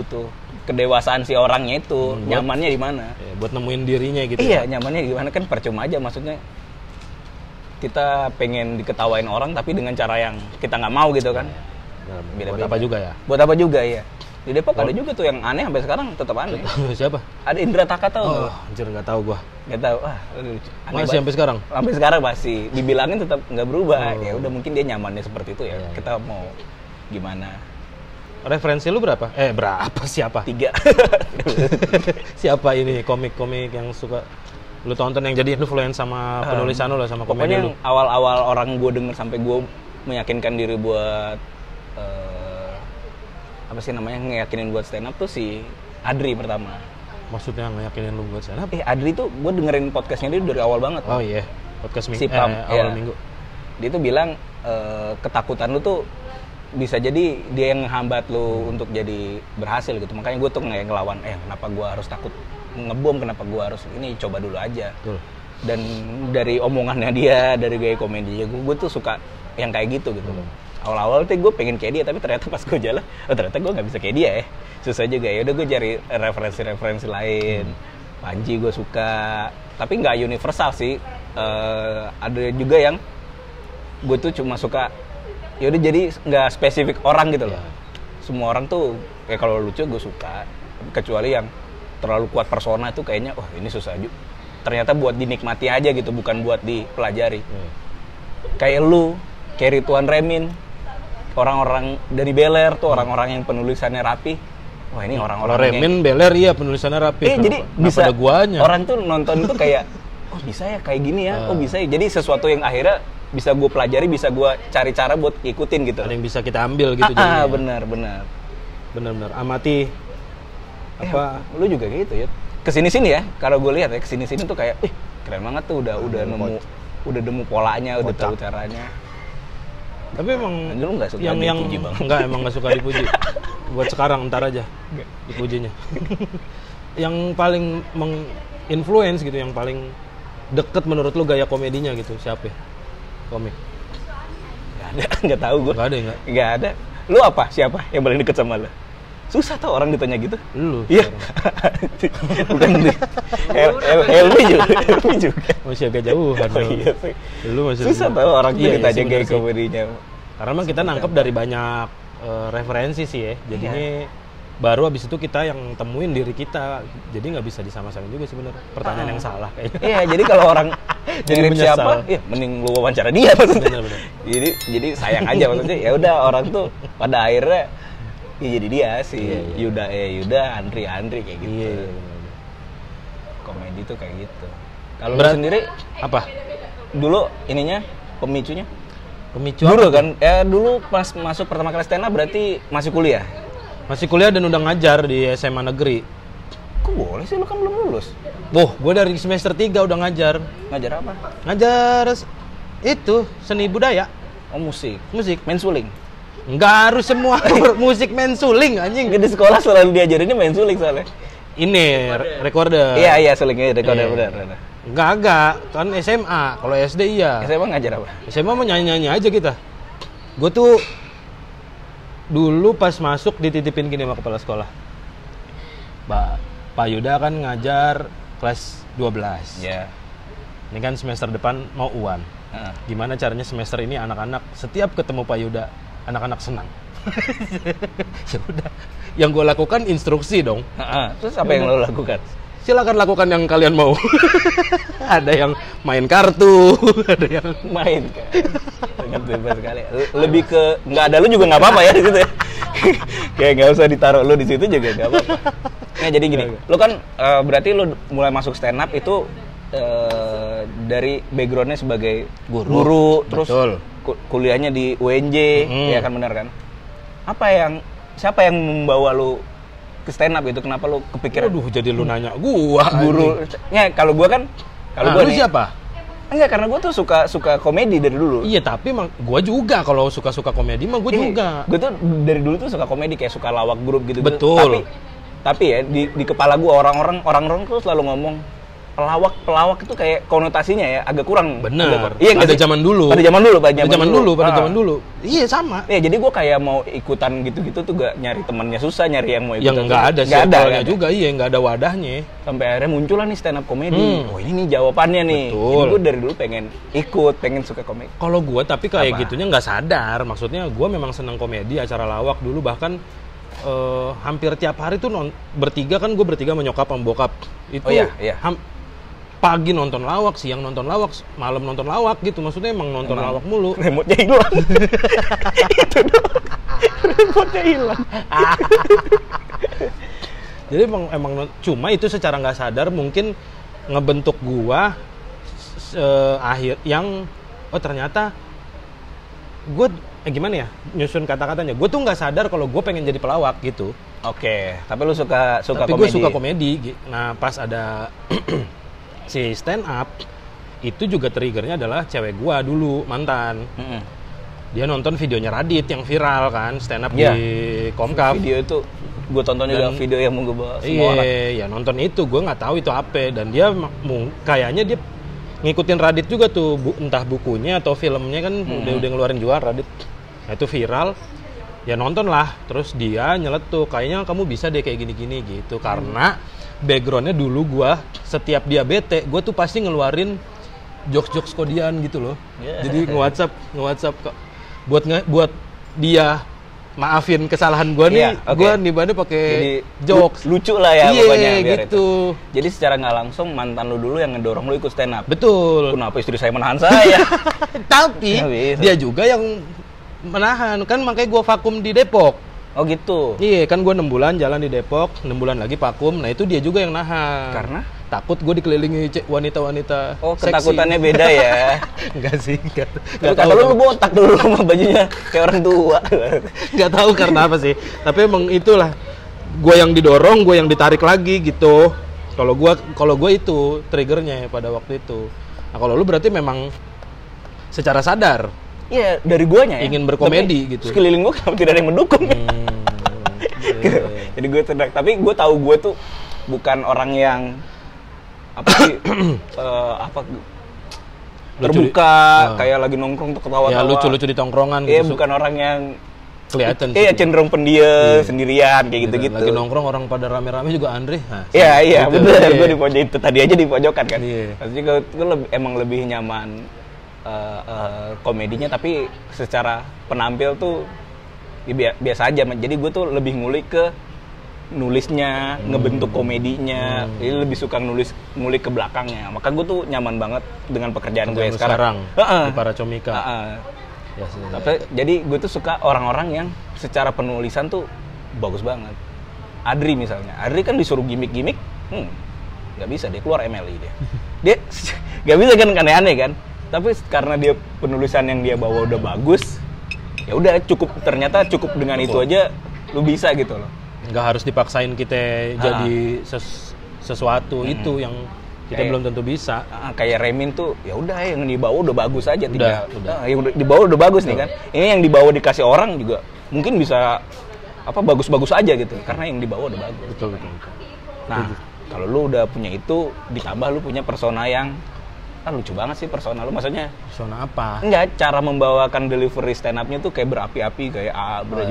kedewasaan si orangnya itu. Nyamannya di mana? Ya, buat nemuin dirinya gitu. Iya, nyamannya di mana, kan percuma aja, maksudnya kita pengen diketawain orang tapi dengan cara yang kita nggak mau gitu kan. Buat apa juga ya? Buat apa juga ya. Di Depok ada juga tuh yang aneh sampai sekarang tetap aneh. Siapa? Ada Indra Taka, tau nggak? Oh, anjir nggak tahu gua. Nggak tahu. Masih sampai sekarang? Sampai sekarang masih dibilangin tetap nggak berubah. Ya udah, mungkin dia nyamannya seperti itu ya. Kita mau gimana? Referensi lu berapa? Berapa? Siapa? 3. Siapa ini komik-komik yang suka lu tonton yang jadi influence sama penulisan lu lah, sama komedi pokoknya lu? Pokoknya awal-awal orang gue denger sampai gue meyakinkan diri buat apa sih namanya, ngeyakinin buat stand up tuh si Adri pertama. Maksudnya ngeyakinin lu buat stand up? Adri tuh gue dengerin podcastnya dia dari awal banget. Oh iya, podcast si Pam, awal minggu. Dia tuh bilang ketakutan lu tuh bisa jadi dia yang ngehambat lu untuk jadi berhasil gitu. Makanya gue tuh ngelawan, kenapa gue harus takut ngebom, kenapa gue harus ini, coba dulu aja. Betul. Dan dari omongannya dia, dari gaya komedinya gue tuh suka yang kayak gitu. Awal-awal tuh gue pengen kayak dia, tapi ternyata pas gue jalan, ternyata gue nggak bisa kayak dia ya. Susah juga ya. Udah gue cari referensi lain. Panji gue suka, tapi nggak universal sih. Ada juga yang gue tuh cuma suka. Ya udah, jadi nggak spesifik orang gitu loh. Semua orang tuh kayak kalau lucu gue suka, kecuali yang terlalu kuat persona itu kayaknya, ini susah juga. Ternyata buat dinikmati aja gitu, bukan buat dipelajari. Kayak lu, kayak Ridwan Remin. Orang-orang dari Beler tuh, orang-orang yang penulisannya rapi. Wah, ini orang-orang Remin, Beler, iya penulisannya rapi. Jadi bisa ada guanya. Orang tuh nonton itu kayak, bisa ya kayak gini ya, bisa ya. Jadi sesuatu yang akhirnya bisa gue pelajari, bisa gue cari cara buat ikutin gitu. Ada yang bisa kita ambil gitu jadinya. Benar. Amati apa? Lu juga gitu ya. Kesini-sini ya, kalau gue lihat ya, kesini-sini tuh kayak, keren banget tuh, udah nemu polanya, udah tahu caranya. Tapi emang lu nggak suka dipuji banget. Enggak, emang nggak suka dipuji. Buat sekarang, ntar aja dipujinya. Yang paling menginfluence gitu, yang paling deket menurut lu gaya komedinya gitu, siapa? Komik. ada, nggak tahu gue. Nggak ada, nggak? Nggak ada. Lu apa? Siapa yang paling deket sama lu? Susah tau orang ditanya gitu. Lu. Iya. Bukan nih. Helmi juga. Helmi juga. Masih agak jauhan. Oh, iya sih. Lu masih Susah tau orang tuh Iya, ditanya sebenarnya kayak sih. komedinya. Karena mah kita nangkep dari banyak referensi sih ya. Jadinya baru abis itu kita yang temuin diri kita. Jadi nggak bisa disama-samain juga sebenarnya. Pertanyaan yang salah kayaknya. Iya, jadi kalau orang Jadi ngirim menyesal. siapa, ya mending lu wawancara dia maksudnya. Benar-benar. Jadi sayang aja maksudnya. Ya udah orang tuh pada akhirnya ya jadi dia sih. Iya. Yuda, Andri kayak gitu. Iya. Komedi tuh kayak gitu. Kalau lu Berat- sendiri Apa? dulu ininya pemicunya Pemicu dulu apa? kan? Dulu pas masuk pertama kali stand up berarti masih kuliah. Masih kuliah dan udah ngajar di SMA negeri. Kok boleh sih, lu kan belum lulus. Boh, gue dari semester 3 udah ngajar. Ngajar apa? Ngajar itu seni budaya, Oh, musik. musik. Main suling. Nggak harus semua musik main suling anjing. Di sekolah selalu diajarinnya main suling soalnya. Ini recorder. Iya, sulingnya recorder Iya. benar. Enggak, kan SMA. Kalau SD iya. SMA ngajar apa? SMA mau nyanyi-nyanyi aja kita. Gue tuh dulu pas masuk dititipin gini sama kepala sekolah. Pak Yuda kan ngajar kelas 12. Iya. Ini kan semester depan mau UAN. Heeh. Gimana caranya semester ini anak-anak setiap ketemu Pak Yuda, anak-anak senang. Ya udah. Yang gue lakukan instruksi dong. Terus apa yang lo lakukan? Silakan lakukan yang kalian mau. Ada yang main kartu, ada yang Main kan. Sangat bebas sekali. Lebih ke nggak ada lu juga nggak apa-apa ya di situ ya. Kayak nggak usah ditaruh lu di situ juga nggak apa-apa. Nah, jadi gini, lu kan berarti lu mulai masuk stand up itu dari backgroundnya sebagai guru terus Betul. kuliahnya di UNJ, ya kan, benar kan? Siapa yang membawa lu ke stand up itu? Kenapa lu kepikiran Waduh, jadi lu nanya gua guru? anjing. Ya kalau gua kan, kalau gua Lu nih, siapa? enggak, karena gua tuh suka komedi dari dulu. Iya, tapi emang gua juga kalau suka-suka komedi mah gua juga. Gue tuh dari dulu tuh suka komedi, kayak suka lawak grup gitu. Betul. Tapi ya di kepala gue orang-orang tuh selalu ngomong pelawak itu kayak konotasinya ya agak kurang. Bener. Iya nggak Pada sih? zaman dulu. Pada zaman dulu. Pada Ah. zaman dulu. Iya, sama. Iya, jadi gue kayak mau ikutan gitu-gitu tuh gak nyari temennya susah, nyari yang mau ikutan. Yang nggak ada Nggak ada circle-nya kan? juga, iya, nggak ada wadahnya. Sampai akhirnya muncul lah nih stand up comedy. Oh, ini nih jawabannya nih. Betul. Jadi gue dari dulu pengen suka komedi. Kalau gua tapi kayak Apa? gitunya nggak sadar. Maksudnya gua memang senang komedi, acara lawak dulu bahkan hampir tiap hari tuh bertiga kan, gue bertiga sama nyokap sama bokap. Itu Oh, iya. pagi nonton lawak, siang nonton lawak, malam nonton lawak gitu. Maksudnya emang nonton lawak mulu. Remote-nya hilang. Itu doang. Remote-nya hilang. Jadi emang cuma itu secara nggak sadar mungkin ngebentuk gua akhir yang ternyata gue gimana ya nyusun kata-katanya. Gue tuh nggak sadar kalau gue pengen jadi pelawak gitu. Oke, tapi lu suka Tapi komedi. gue suka komedi. Nah, pas ada si stand up itu juga triggernya adalah cewek gue dulu, mantan. Mm-mm. Dia nonton videonya Radit yang viral kan, stand up Iya. di Komkaf. Video itu gue tonton juga, Dan- video yang mau gue bawa semua orang. Iya, ya nonton itu, gue nggak tahu itu apa. Dan dia kayaknya dia ngikutin Radit juga tuh, entah bukunya atau filmnya kan udah ngeluarin juga Radit. Nah, itu viral. Ya nonton lah, terus dia nyeletuk, kayaknya kamu bisa deh kayak gini-gini gitu. Karena backgroundnya dulu gue setiap dia bete, gue tuh pasti ngeluarin jokes-jokes kodian gitu loh. Yeah. Jadi nge-WhatsApp buat dia maafin kesalahan gue nih, Iya, oke. gue nibannya pakai Jadi jokes. lucu lah ya Iya, pokoknya biar gitu. itu. Jadi secara nggak langsung mantan lu dulu yang ngedorong lu ikut stand up. Betul. Kenapa istri saya menahan saya? Tapi Nggak bisa. dia juga yang menahan, kan makanya gue vakum di Depok. Oh gitu. Iya, kan gue 6 bulan jalan di Depok, 6 bulan lagi vakum. Nah itu dia juga yang nahan. Karena? Takut gue dikelilingi wanita-wanita Oh, seksi. ketakutannya beda ya. Enggak sih, enggak Tapi kata lu botak dulu sama bajunya kayak orang tua. Nggak tahu karena apa sih. Tapi emang itulah, gue yang didorong, gue yang ditarik lagi gitu. Kalau gue itu triggernya pada waktu itu. Nah kalau lu berarti memang secara sadar Iya, dari guanya ya. ingin berkomedi Tapi gitu. Sekeliling gua kenapa tidak ada yang mendukung. Iya. Jadi gue tenang. Tapi gue tahu gue tuh bukan orang yang apa sih terbuka, kayak lagi nongkrong tuh ketawa-tawa. Ya lucu-lucu di tongkrongan Iya, gitu. bukan orang yang Kelihatan iya cenderung pendiam, sendirian kayak gitu-gitu. Lagi nongkrong orang pada rame-rame juga Andre. Nah, Iya, gitu. bener. Gue di pojok itu tadi aja di pojokan kan. Iya. Maksudnya gue emang lebih nyaman komedinya, tapi secara penampil tuh ya biasa aja. Jadi gue tuh lebih ngulik ke nulisnya, ngebentuk komedinya. Jadi lebih suka ngulik ke belakangnya. Maka gue tuh nyaman banget dengan pekerjaan gue sekarang. Di Para Comika. Ya, tapi jadi gue tuh suka orang-orang yang secara penulisan tuh bagus banget. Adri misalnya, Adri kan disuruh gimmick-gimmick, nggak bisa, dia keluar MLI dia nggak bisa kan, aneh-aneh kan. Tapi karena dia penulisan yang dia bawa udah bagus, ya udah ternyata cukup dengan itu aja lu bisa gitu loh. Nggak harus dipaksain kita jadi sesuatu itu yang kita belum tentu bisa. Kayak Remin tuh, ya udah yang dibawa udah bagus aja, tinggal. Udah. Yang dibawa udah bagus nih kan. Ini yang dibawa dikasih orang juga mungkin bisa bagus-bagus aja gitu, karena yang dibawa udah bagus. Betul. Nah, kalau lu udah punya itu, ditambah lu punya persona yang lucu banget sih persona lu, maksudnya. Persona apa? Enggak, cara membawakan delivery stand up-nya tuh kayak berapi-api, kayak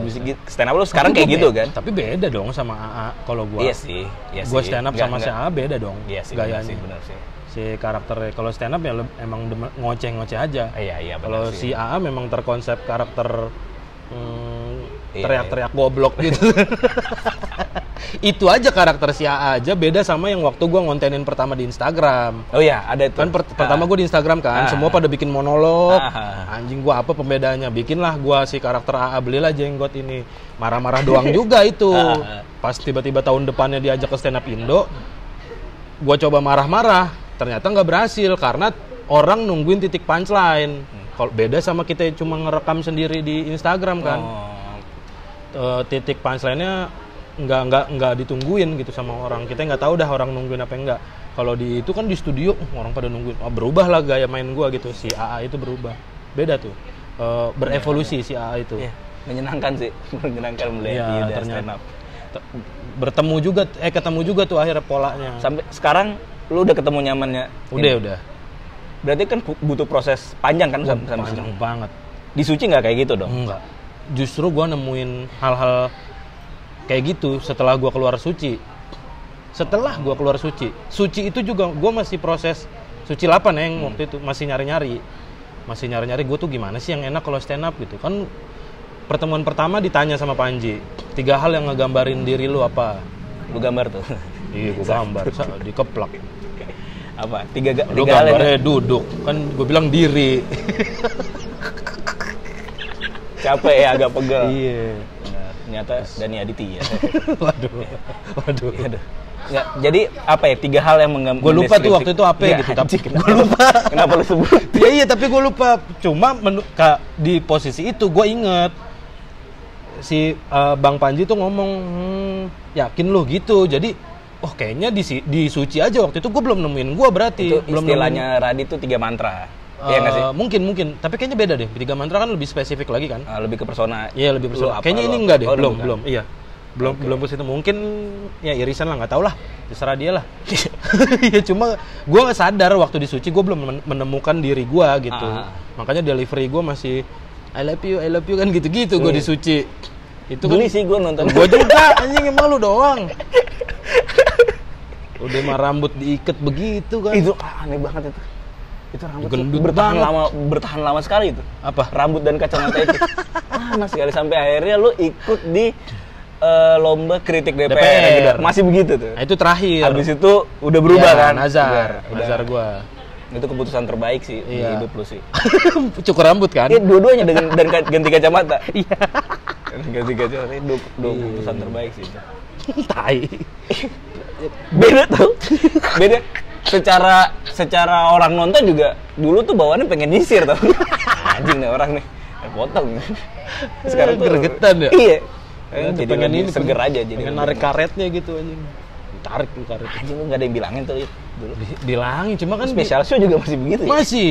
musik stand up lu sekarang kayak gitu kan. Tapi beda dong sama AA kalau gua. Iya sih. Gua stand up sama si AA beda dong. Iya sih, gayanya. benar sih. Si karakternya kalau stand up ya emang ngoceh-ngoceh aja. Iya, kalau si AA memang terkonsep karakter teriak-teriak goblok gitu. Itu aja karakter si AA aja, beda sama yang waktu gua ngontenin pertama di Instagram. Oh iya, ada itu. Kan pertama gua di Instagram kan, semua pada bikin monolog. Anjing gua apa pembedanya? Bikinlah gua si karakter AA, belilah jenggot ini. Marah-marah doang juga itu. Pas tiba-tiba tahun depannya diajak ke stand up Indo, gua coba marah-marah, ternyata nggak berhasil karena orang nungguin titik punchline. Kalau beda sama kita cuma ngerekam sendiri di Instagram kan. Titik punchline-nya nggak ditungguin gitu sama orang. Kita nggak tahu dah orang nungguin apa enggak. Kalau di itu kan di studio orang pada nungguin. Berubah lah gaya main gua gitu. Si AA itu berubah. Beda tuh. Berevolusi si AA itu. Iya. Menyenangkan sih. Menyenangkan melihat dia stand up. Ketemu juga tuh akhirnya polanya. Sampai sekarang lu udah ketemu nyamannya? Udah. Berarti kan butuh proses panjang kan sama panjang banget. Di Suci nggak kayak gitu dong? Enggak. Justru gua nemuin hal-hal kayak gitu setelah gua keluar Suci. Suci itu juga gua masih proses Suci 8 ya yang waktu itu masih nyari-nyari gua tuh gimana sih yang enak kalau stand up gitu. Kan pertemuan pertama ditanya sama Panji, 3 hal yang ngegambarin diri lu apa? Lu gambar tuh? Iya, gua gambar, dikeplak. Apa? 3 lu gambarnya duduk, kan gua bilang diri. Capek ya, agak pegel. Iya. Ternyata Dani Aditya. Waduh. Nggak, jadi apa ya, 3 hal yang menggambarkan. Gue lupa tuh waktu itu apa ya, gitu. Tapi gue lupa. Kenapa lu sebut? Iya, tapi gue lupa. Cuma di posisi itu gue inget si Bang Panji tuh ngomong, yakin lu gitu. Jadi, kayaknya di Suci aja waktu itu gue belum nemuin gue berarti. Itu belum istilahnya Radit tuh 3 mantra. Iya nggak sih? Mungkin. Tapi kayaknya beda deh. 3 mantra kan lebih spesifik lagi kan? Lebih ke persona. Iya, lebih persona. Kayaknya ini enggak deh. Belum. Iya. Belum ke situ. Mungkin ya irisan lah, nggak tahu lah. Terserah dia lah. Ya cuma gue nggak sadar waktu di Suci gue belum menemukan diri gue gitu. Makanya delivery gue masih I love you kan gitu-gitu gue di Suci. Itu Geli sih gue nonton. Gue juga anjing, emang lu doang. Udah mah rambut diikat begitu kan. Itu aneh banget itu. Itu rambut bertahan lama sekali itu. Apa? Rambut dan kacamata itu. Lama sekali sampai akhirnya lu ikut di lomba kritik DPR. Masih begitu tuh. Nah, itu terakhir. Habis itu udah berubah kan? Nazar gua. Itu keputusan terbaik sih di hidup lu sih. Cukur rambut kan? Iya, dua-duanya dan ganti kacamata. Iya. Ganti kacamata itu dua keputusan terbaik sih itu. Tai. Beda tuh. Beda. Secara orang nonton juga dulu tuh bawaannya pengen nyisir tau. Anjing nih orang nih. Potong. Sekarang tuh gregetan ya? Iya. Jadi pengen ini seger aja jadi. Pengen narik karetnya gitu anjing. Tarik tuh karet. Anjing lu enggak ada yang bilangin tuh dulu. Bilangin cuma kan special show juga masih begitu ya? Masih.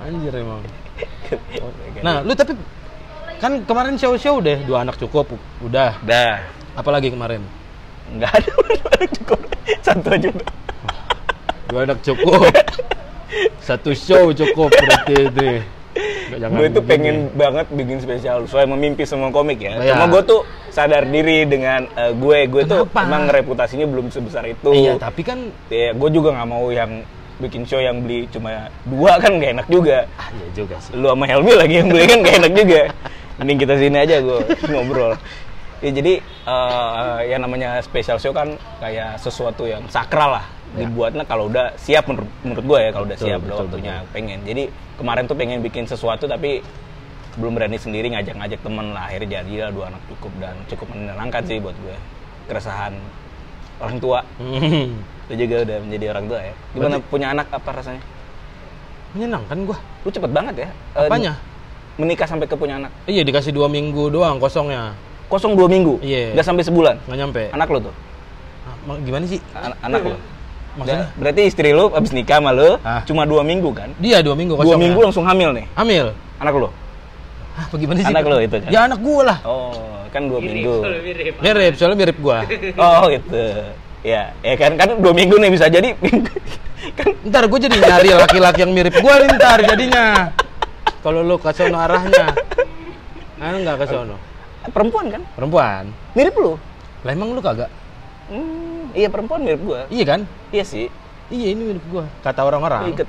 Anjir emang. Nah, lu tapi kan kemarin show deh 2 anak cukup. Udah. Apalagi kemarin? Enggak ada 2 anak cukup. 1 aja udah. 2 anak cukup. Satu show cukup berarti itu. Gue tuh pengen banget bikin spesial soal memimpi semua komik ya. Iya. Cuma gue tuh sadar diri dengan gue tuh Kenapa? emang reputasinya belum sebesar itu. Iya, tapi kan Ya, gue juga nggak mau yang bikin show yang beli cuma 2 kan gak enak juga. iya juga sih. Lu sama Helmi lagi yang beli kan gak enak juga. Mending kita sini aja gue ngobrol. Ya, jadi yang namanya special show kan kayak sesuatu yang sakral lah. Ya. Dibuatnya kalau udah siap menurut gue ya, kalau udah Betul, siap udah betul, waktunya pengen. Jadi kemarin tuh pengen bikin sesuatu tapi belum berani sendiri, ngajak temen lah. Akhirnya jadilah 2 anak cukup, dan cukup menyenangkan sih buat gue. Keresahan orang tua. Lu juga udah menjadi orang tua ya. Gimana punya anak, apa rasanya? Menyenangkan gua. Lu cepet banget ya. Apanya? Menikah sampai ke punya anak. Iya, dikasih 2 minggu doang kosongnya. Kosong 2 minggu? Iya. Nggak sampai sebulan? Nggak nyampe. Anak lo tuh? Gimana sih? Anak lo? Maksudnya? Berarti istri lu abis nikah sama lu cuma 2 minggu kan? Dia 2 minggu 2 kosongnya. minggu langsung hamil nih? Hamil. Anak lo? Hah, bagaimana sih? Anak lo itu kan? Ya anak gua lah. Oh, kan 2 minggu. Mirip, soalnya mirip gua. Oh gitu. Ya kan 2 minggu nih bisa jadi. Kan Ntar gua jadi nyari laki-laki yang mirip gua nih ntar jadinya. Kalau lu ke sono arahnya. Nggak ke sono. perempuan kan? Perempuan. Mirip lu? Lah emang lu kagak? Iya perempuan mirip gua. Iya kan? Iya sih. Iya, ini mirip gua. Kata orang-orang. Iket.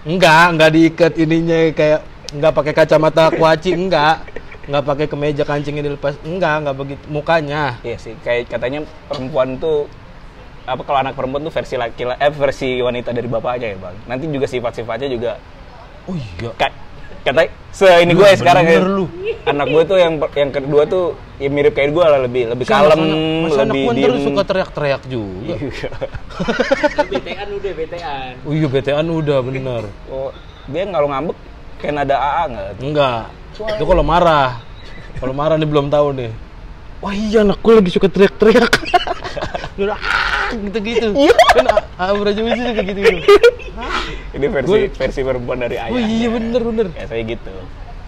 Enggak diikat ininya kayak enggak pakai kacamata kuaci, enggak pakai kemeja kancingnya dilepas, enggak begitu mukanya. Iya sih, kayak katanya perempuan tuh apa, kalau anak perempuan tuh versi versi wanita dari bapaknya ya, Bang. Nanti juga sifat-sifatnya juga Oh iya. kata ini gue ya sekarang ya. Bener lu. Anak gue tuh yang kedua tuh ya mirip kayak gue lah, lebih kalem, masa anak lebih gua ntar diem. suka teriak-teriak juga. BT-an udah BT-an. Oh iya, BT-an udah bener. Oh, dia kalau ngambek kayak nada AA nggak? Enggak. Itu kalau marah. Kalau marah nih belum tahu nih. Wah iya, anakku lagi suka teriak-teriak. Gitu-gitu. Kan Abra juga juga gitu. Ini versi perempuan dari ayah. Oh iya, bener. Ya saya gitu.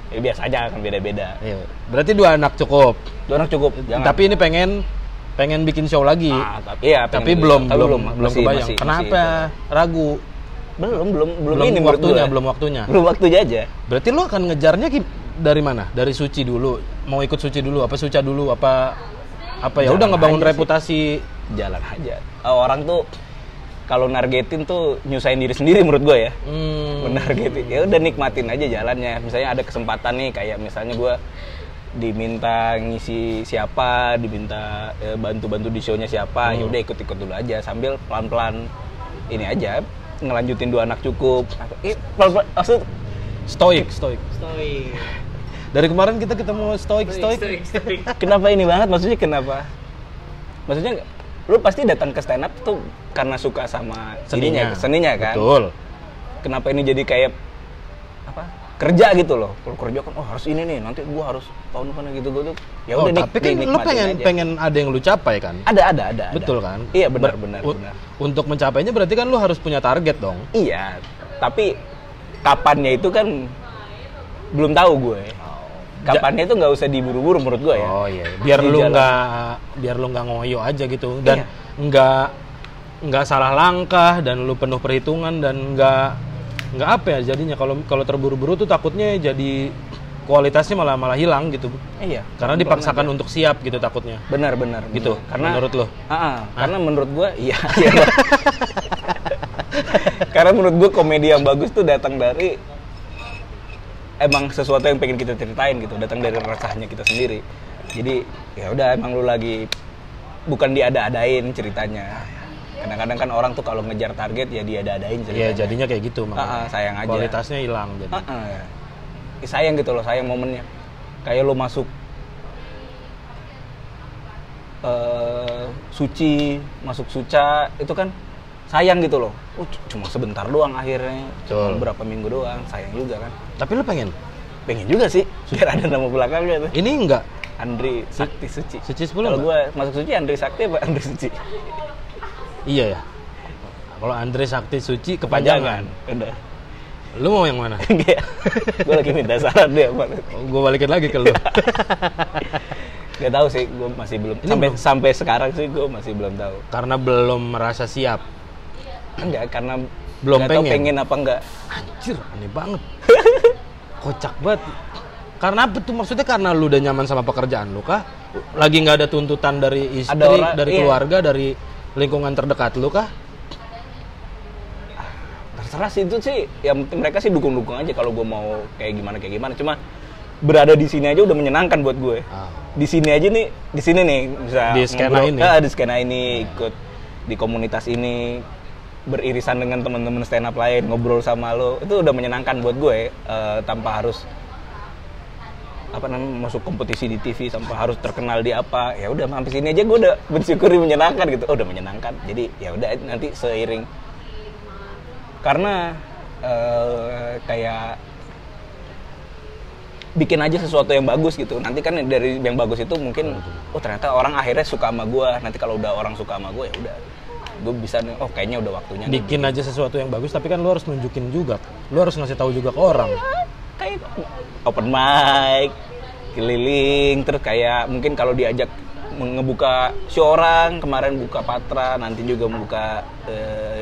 Ya biasa aja, kan beda-beda. Iya. Berarti 2 anak cukup. 2 anak cukup. Jangan. Tapi ini pengen bikin show lagi. Iya, Tapi pengen belum masih- kebayang. masih- Kenapa? Ragu. Belum ini menurut waktunya, gue. belum waktunya. Belum waktunya aja. Berarti lu akan ngejarnya dari mana? Dari Suci dulu. Mau ikut Suci dulu, apa Suca dulu, apa ya Jalan udah ngebangun aja sih. reputasi. Jalan aja. Orang tuh kalau nargetin tuh nyusahin diri sendiri menurut gue ya. Menargetin. Ya udah nikmatin aja jalannya. Misalnya ada kesempatan nih, kayak misalnya gue diminta ngisi siapa, diminta bantu-bantu di show-nya siapa, ya udah ikut-ikut dulu aja sambil pelan-pelan ini aja ngelanjutin 2 anak cukup. Pelan-pelan, maksud Stoik. Stoik. Dari kemarin kita ketemu stoik. kenapa ini banget? Maksudnya kenapa? Maksudnya lu pasti datang ke stand up tuh karena suka sama seninya kan? Betul. Kenapa ini jadi kayak apa? Kerja gitu loh. Kalau kerja kan harus ini nih, nanti gua harus tahun depan gitu tuh. Ya udah Tapi kan lu pengen ada yang lu capai kan? Ada. Betul kan? Iya, benar. Untuk mencapainya berarti kan lu harus punya target dong. Iya, tapi kapannya itu kan belum tahu gue. Kapannya itu nggak usah diburu-buru menurut gue ya. Oh iya, biar lu nggak ngoyo aja gitu, dan nggak salah langkah, dan lu penuh perhitungan, dan nggak apa ya jadinya kalau terburu-buru tuh takutnya jadi kualitasnya malah hilang gitu. Iya. Karena dipaksakan untuk siap gitu takutnya. Benar. Gitu. Karena menurut lo? Karena menurut gue iya. Karena menurut gue komedi yang bagus tuh datang dari emang sesuatu yang pengen kita ceritain gitu, datang dari rasanya kita sendiri. Jadi ya udah, emang lu lagi bukan diada-adain ceritanya. Kadang-kadang kan orang tuh kalau ngejar target ya diada-adain ceritanya. Iya, jadinya kayak gitu sayang aja. Kualitasnya hilang jadi. Sayang gitu loh, sayang momennya. Kayak lu masuk Suci, masuk Suca, itu kan sayang gitu loh. Cuma sebentar doang akhirnya. Cuma berapa minggu doang, sayang juga kan. Tapi lu pengen juga sih, biar ada nama belakangnya tuh. Ini enggak Andri Sakti Suci. Suci 10 Kalau gue masuk Suci, Andri Sakti apa Andri Suci? Iya ya. Kalau Andri Sakti Suci kepanjangan. Udah. Lu mau yang mana? Gue lagi minta saran dia. Gue balikin lagi ke lu. Gak tahu sih, gue masih belum. Sampai sekarang sih gue masih belum tahu. Karena belum merasa siap. Enggak, karena Belum Nggak tahu pengen. pengen apa enggak. Anjir, aneh banget. Kocak banget. Karena apa tuh? Maksudnya karena lu udah nyaman sama pekerjaan lu kah? Lagi nggak ada tuntutan dari istri, dari iya. keluarga, dari lingkungan terdekat lu kah? Terserah sih, itu sih yang penting mereka sih dukung-dukung aja kalau gue mau kayak gimana. Cuma berada di sini aja udah menyenangkan buat gue. Di sini aja nih, di sini nih bisa Di skena ini. di skena ini, ikut di komunitas ini, beririsan dengan teman-teman stand up lain, ngobrol sama lo, itu udah menyenangkan buat gue, tanpa harus masuk kompetisi di TV, tanpa harus terkenal di apa. Ya udah sampai sini aja gue udah bersyukuri, menyenangkan gitu. Udah menyenangkan. Jadi ya udah, nanti seiring, karena kayak bikin aja sesuatu yang bagus gitu. Nanti kan dari yang bagus itu mungkin ternyata orang akhirnya suka sama gue. Nanti kalau udah orang suka sama gue, ya udah, gue bisa nih, kayaknya udah waktunya Bikin aja sesuatu yang bagus, tapi kan lu harus nunjukin juga. Lu harus ngasih tahu juga ke orang. kayak open mic, keliling, terus kayak mungkin kalau diajak ngebuka show orang, kemarin buka Patra, nanti juga membuka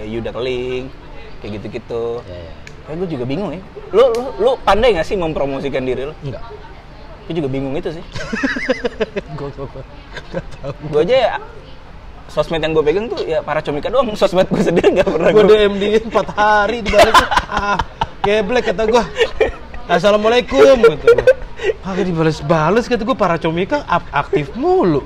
Yuda Keling, kayak gitu-gitu. Kayak gue juga bingung ya. Lu pandai nggak sih mempromosikan diri lo? Enggak. Gue juga bingung itu sih. Gue nggak tahu. Gue aja ya, sosmed yang gue pegang tuh ya para comika doang. Sosmed gue sendiri nggak pernah. Gue DM dia 4 hari dibalik. Geblek kata gue. Assalamualaikum kata gue. Kagak dibales-bales kata gue, para comika aktif mulu.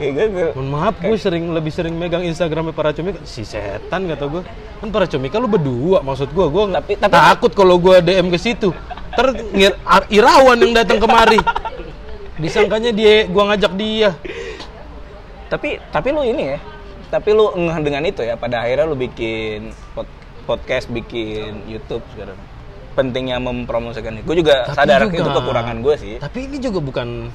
Mohon maaf, gue lebih sering megang Instagramnya para comika. Si setan kata gue. Kan para comika lu berdua, maksud gue tapi takut kalau gue DM ke situ. Irawan yang datang kemari. Disangkanya gue ngajak dia. Tapi lu ini ya. Tapi lu ngeh dengan itu ya. Pada akhirnya lu bikin podcast, bikin YouTube sekarang. Pentingnya mempromosikan itu. Gue juga sadar itu kekurangan gue sih. Tapi ini juga bukan.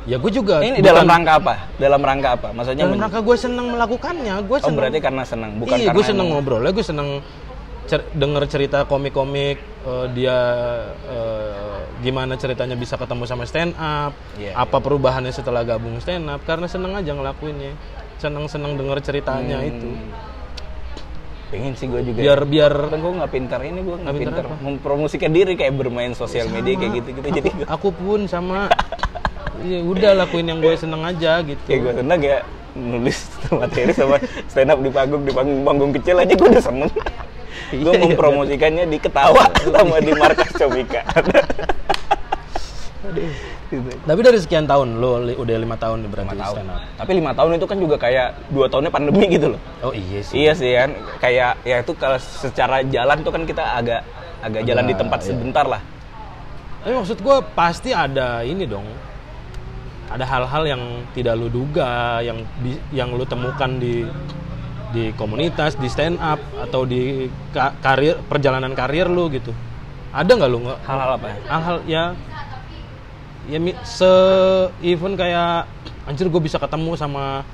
Ya gue juga. Ini dalam rangka apa? Dalam rangka apa? Maksudnya dalam rangka gue seneng melakukannya. Gue seneng. Berarti karena seneng, bukan iya, karena. Gue seneng ngobrolnya. Gue seneng denger cerita komik-komik dia gimana ceritanya bisa ketemu sama stand up. Apa perubahannya setelah gabung stand up? Karena seneng aja ngelakuinnya. Seneng denger ceritanya itu. Pengen sih gue juga. Biar gue nggak pintar ini, gue nggak pintar mempromosikan diri kayak bermain sosial media kayak gitu. Jadi aku pun sama. Ya udah lakuin yang gue seneng aja gitu. Ya gue seneng ya nulis materi sama stand up di panggung kecil aja gue udah seneng. Gue mempromosikannya di Ketawa sama di Markas Comika. Tapi dari sekian tahun lo udah 5 tahun nih berarti stand up. Tapi 5 tahun itu kan juga kayak 2 tahunnya pandemi gitu loh. Oh iya sih. Iya sih kan. Kayak ya itu kalau secara jalan tuh kan kita agak jalan di tempat sebentar lah. Tapi maksud gue pasti ada ini dong. Ada hal-hal yang tidak lu duga, yang lu temukan di komunitas, di stand up atau di perjalanan karir lu gitu. Ada nggak lu hal-hal apa? Hal-hal ya even kayak anjir gue bisa ketemu sama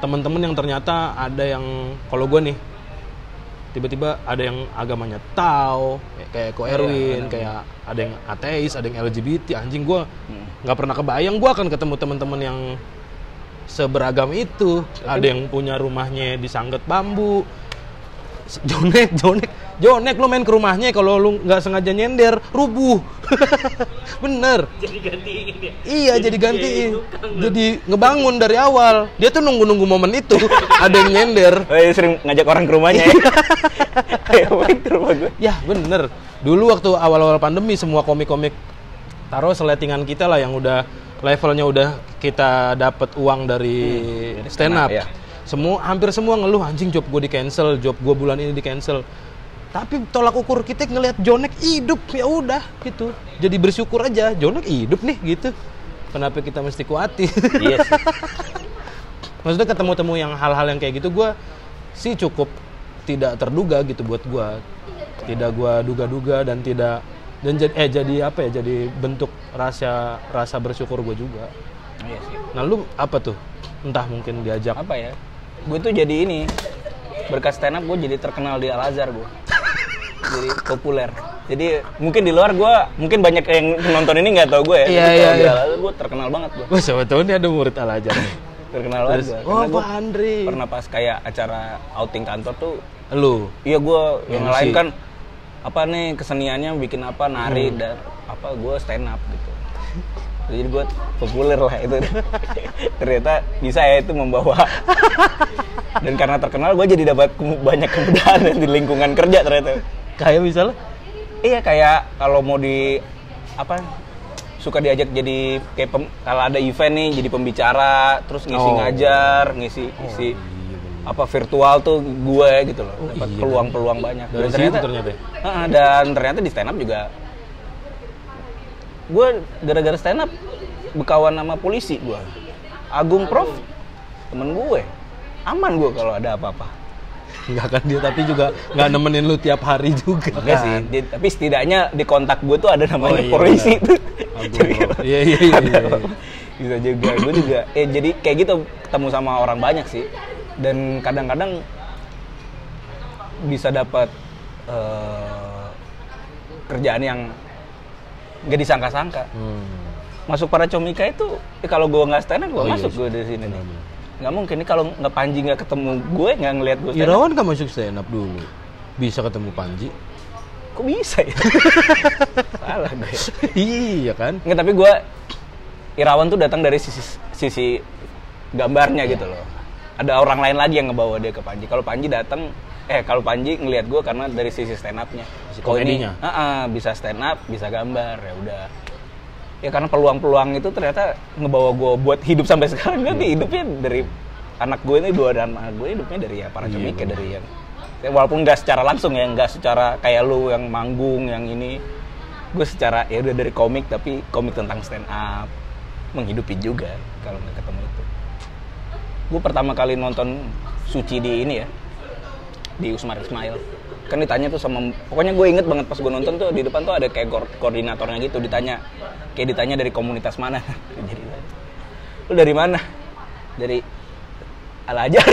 teman-teman yang ternyata ada yang kalau gue nih tiba-tiba ada yang agamanya Tao, kayak Ko Erwin, kayak ada yang ateis, ada yang LGBT. Anjing, gue nggak pernah kebayang gue akan ketemu teman-teman yang seberagam itu. Ada yang punya rumahnya di Sangget Bambu. Jonek lo main ke rumahnya, kalau lu nggak sengaja nyender rubuh. Bener. Jadi gantiin ya. Iya, jadi gantiin. Jadi ngebangun dari awal. Dia tuh nunggu momen itu. Ada yang nyender. Sering ngajak orang ke rumahnya ya. Ayo main ke rumah gue. Ya bener. Dulu waktu awal-awal pandemi semua komik-komik taruh seletingan kita lah yang udah levelnya udah kita dapat uang dari stand up. Ya. Hampir semua ngeluh, anjing job gue di cancel, job gue bulan ini di cancel. Tapi tolak ukur kita ngelihat Jonek hidup, ya udah gitu. Jadi bersyukur aja, Jonek hidup nih gitu. Kenapa kita mesti khawatir? Iya sih. Maksudnya ketemu-temu yang hal-hal yang kayak gitu, gue sih cukup tidak terduga gitu buat gue. Tidak gue duga-duga dan jadi apa ya? Jadi bentuk rasa bersyukur gue juga. Iya sih. Nah lu apa tuh? Entah mungkin diajak apa ya? Gue tuh jadi ini berkat stand up gue jadi terkenal di Al-Azhar gue. Jadi populer. Jadi mungkin di luar gue, mungkin banyak yang penonton ini nggak tahu gue ya. Iya. Di Al-Azhar gue terkenal banget gue. Wah, siapa tahu nih ada murid Al-Azhar. Terkenal banget gue. Oh, Pak Andri. Pernah pas kayak acara outing kantor tuh Lu? Iya gue, yang lain MC. kan apa nih keseniannya bikin apa nari dan apa gue stand up gitu. Jadi gue populer lah itu. Ternyata bisa ya itu membawa. Dan karena terkenal gue jadi dapat banyak kemudahan di lingkungan kerja ternyata. Kayak misalnya? Iya kayak kalau mau di apa suka diajak jadi kayak kalau ada event nih jadi pembicara terus ngisi ngajar ngisi apa virtual tuh gue gitu loh dapat peluang-peluang banyak Dari dan situ ternyata. dan ternyata di stand up juga gue gara-gara stand up berkawan sama polisi gue Agung Prof temen gue aman gue kalau ada apa-apa. Enggak kan dia, tapi juga nggak nemenin lu tiap hari juga. Enggak sih, tapi setidaknya di kontak gue tuh ada namanya iya, polisi tuh. Iya. Bisa juga, gue juga. Jadi kayak gitu ketemu sama orang banyak sih. Dan kadang-kadang bisa dapat kerjaan yang gak disangka-sangka. Masuk para comika itu, kalau gue nggak stand up, gue masuk gue dari sini nih. Nggak mungkin nih kalau nggak Panji nggak ketemu gue nggak ngelihat gue stand up. Irawan kan masuk stand up dulu, bisa ketemu Panji. Kok bisa ya? Salah gue. Iya kan? Nggak, tapi gue Irawan tuh datang dari sisi gambarnya gitu loh. Ada orang lain lagi yang ngebawa dia ke Panji. Kalau Panji datang, kalau Panji ngelihat gue karena dari sisi stand up-nya. Oh ini, bisa stand up, bisa gambar, ya udah. Ya karena peluang-peluang itu ternyata ngebawa gue buat hidup sampai sekarang. Gue hidupnya dari anak gue ini, dua anak gue hidupnya dari ya para comika, dari yang walaupun nggak secara langsung ya, nggak secara kayak lu yang manggung yang ini. Gue secara ya udah dari komik, tapi komik tentang stand up, menghidupi juga kalau nggak ketemu itu. Gue pertama kali nonton Suci di ini ya, di Usmar Ismail. Kan ditanya tuh sama, pokoknya gue inget banget pas gue nonton tuh di depan tuh ada kayak koordinatornya gitu, ditanya dari komunitas mana. Jadi, lu dari mana? Dari Al Azhar.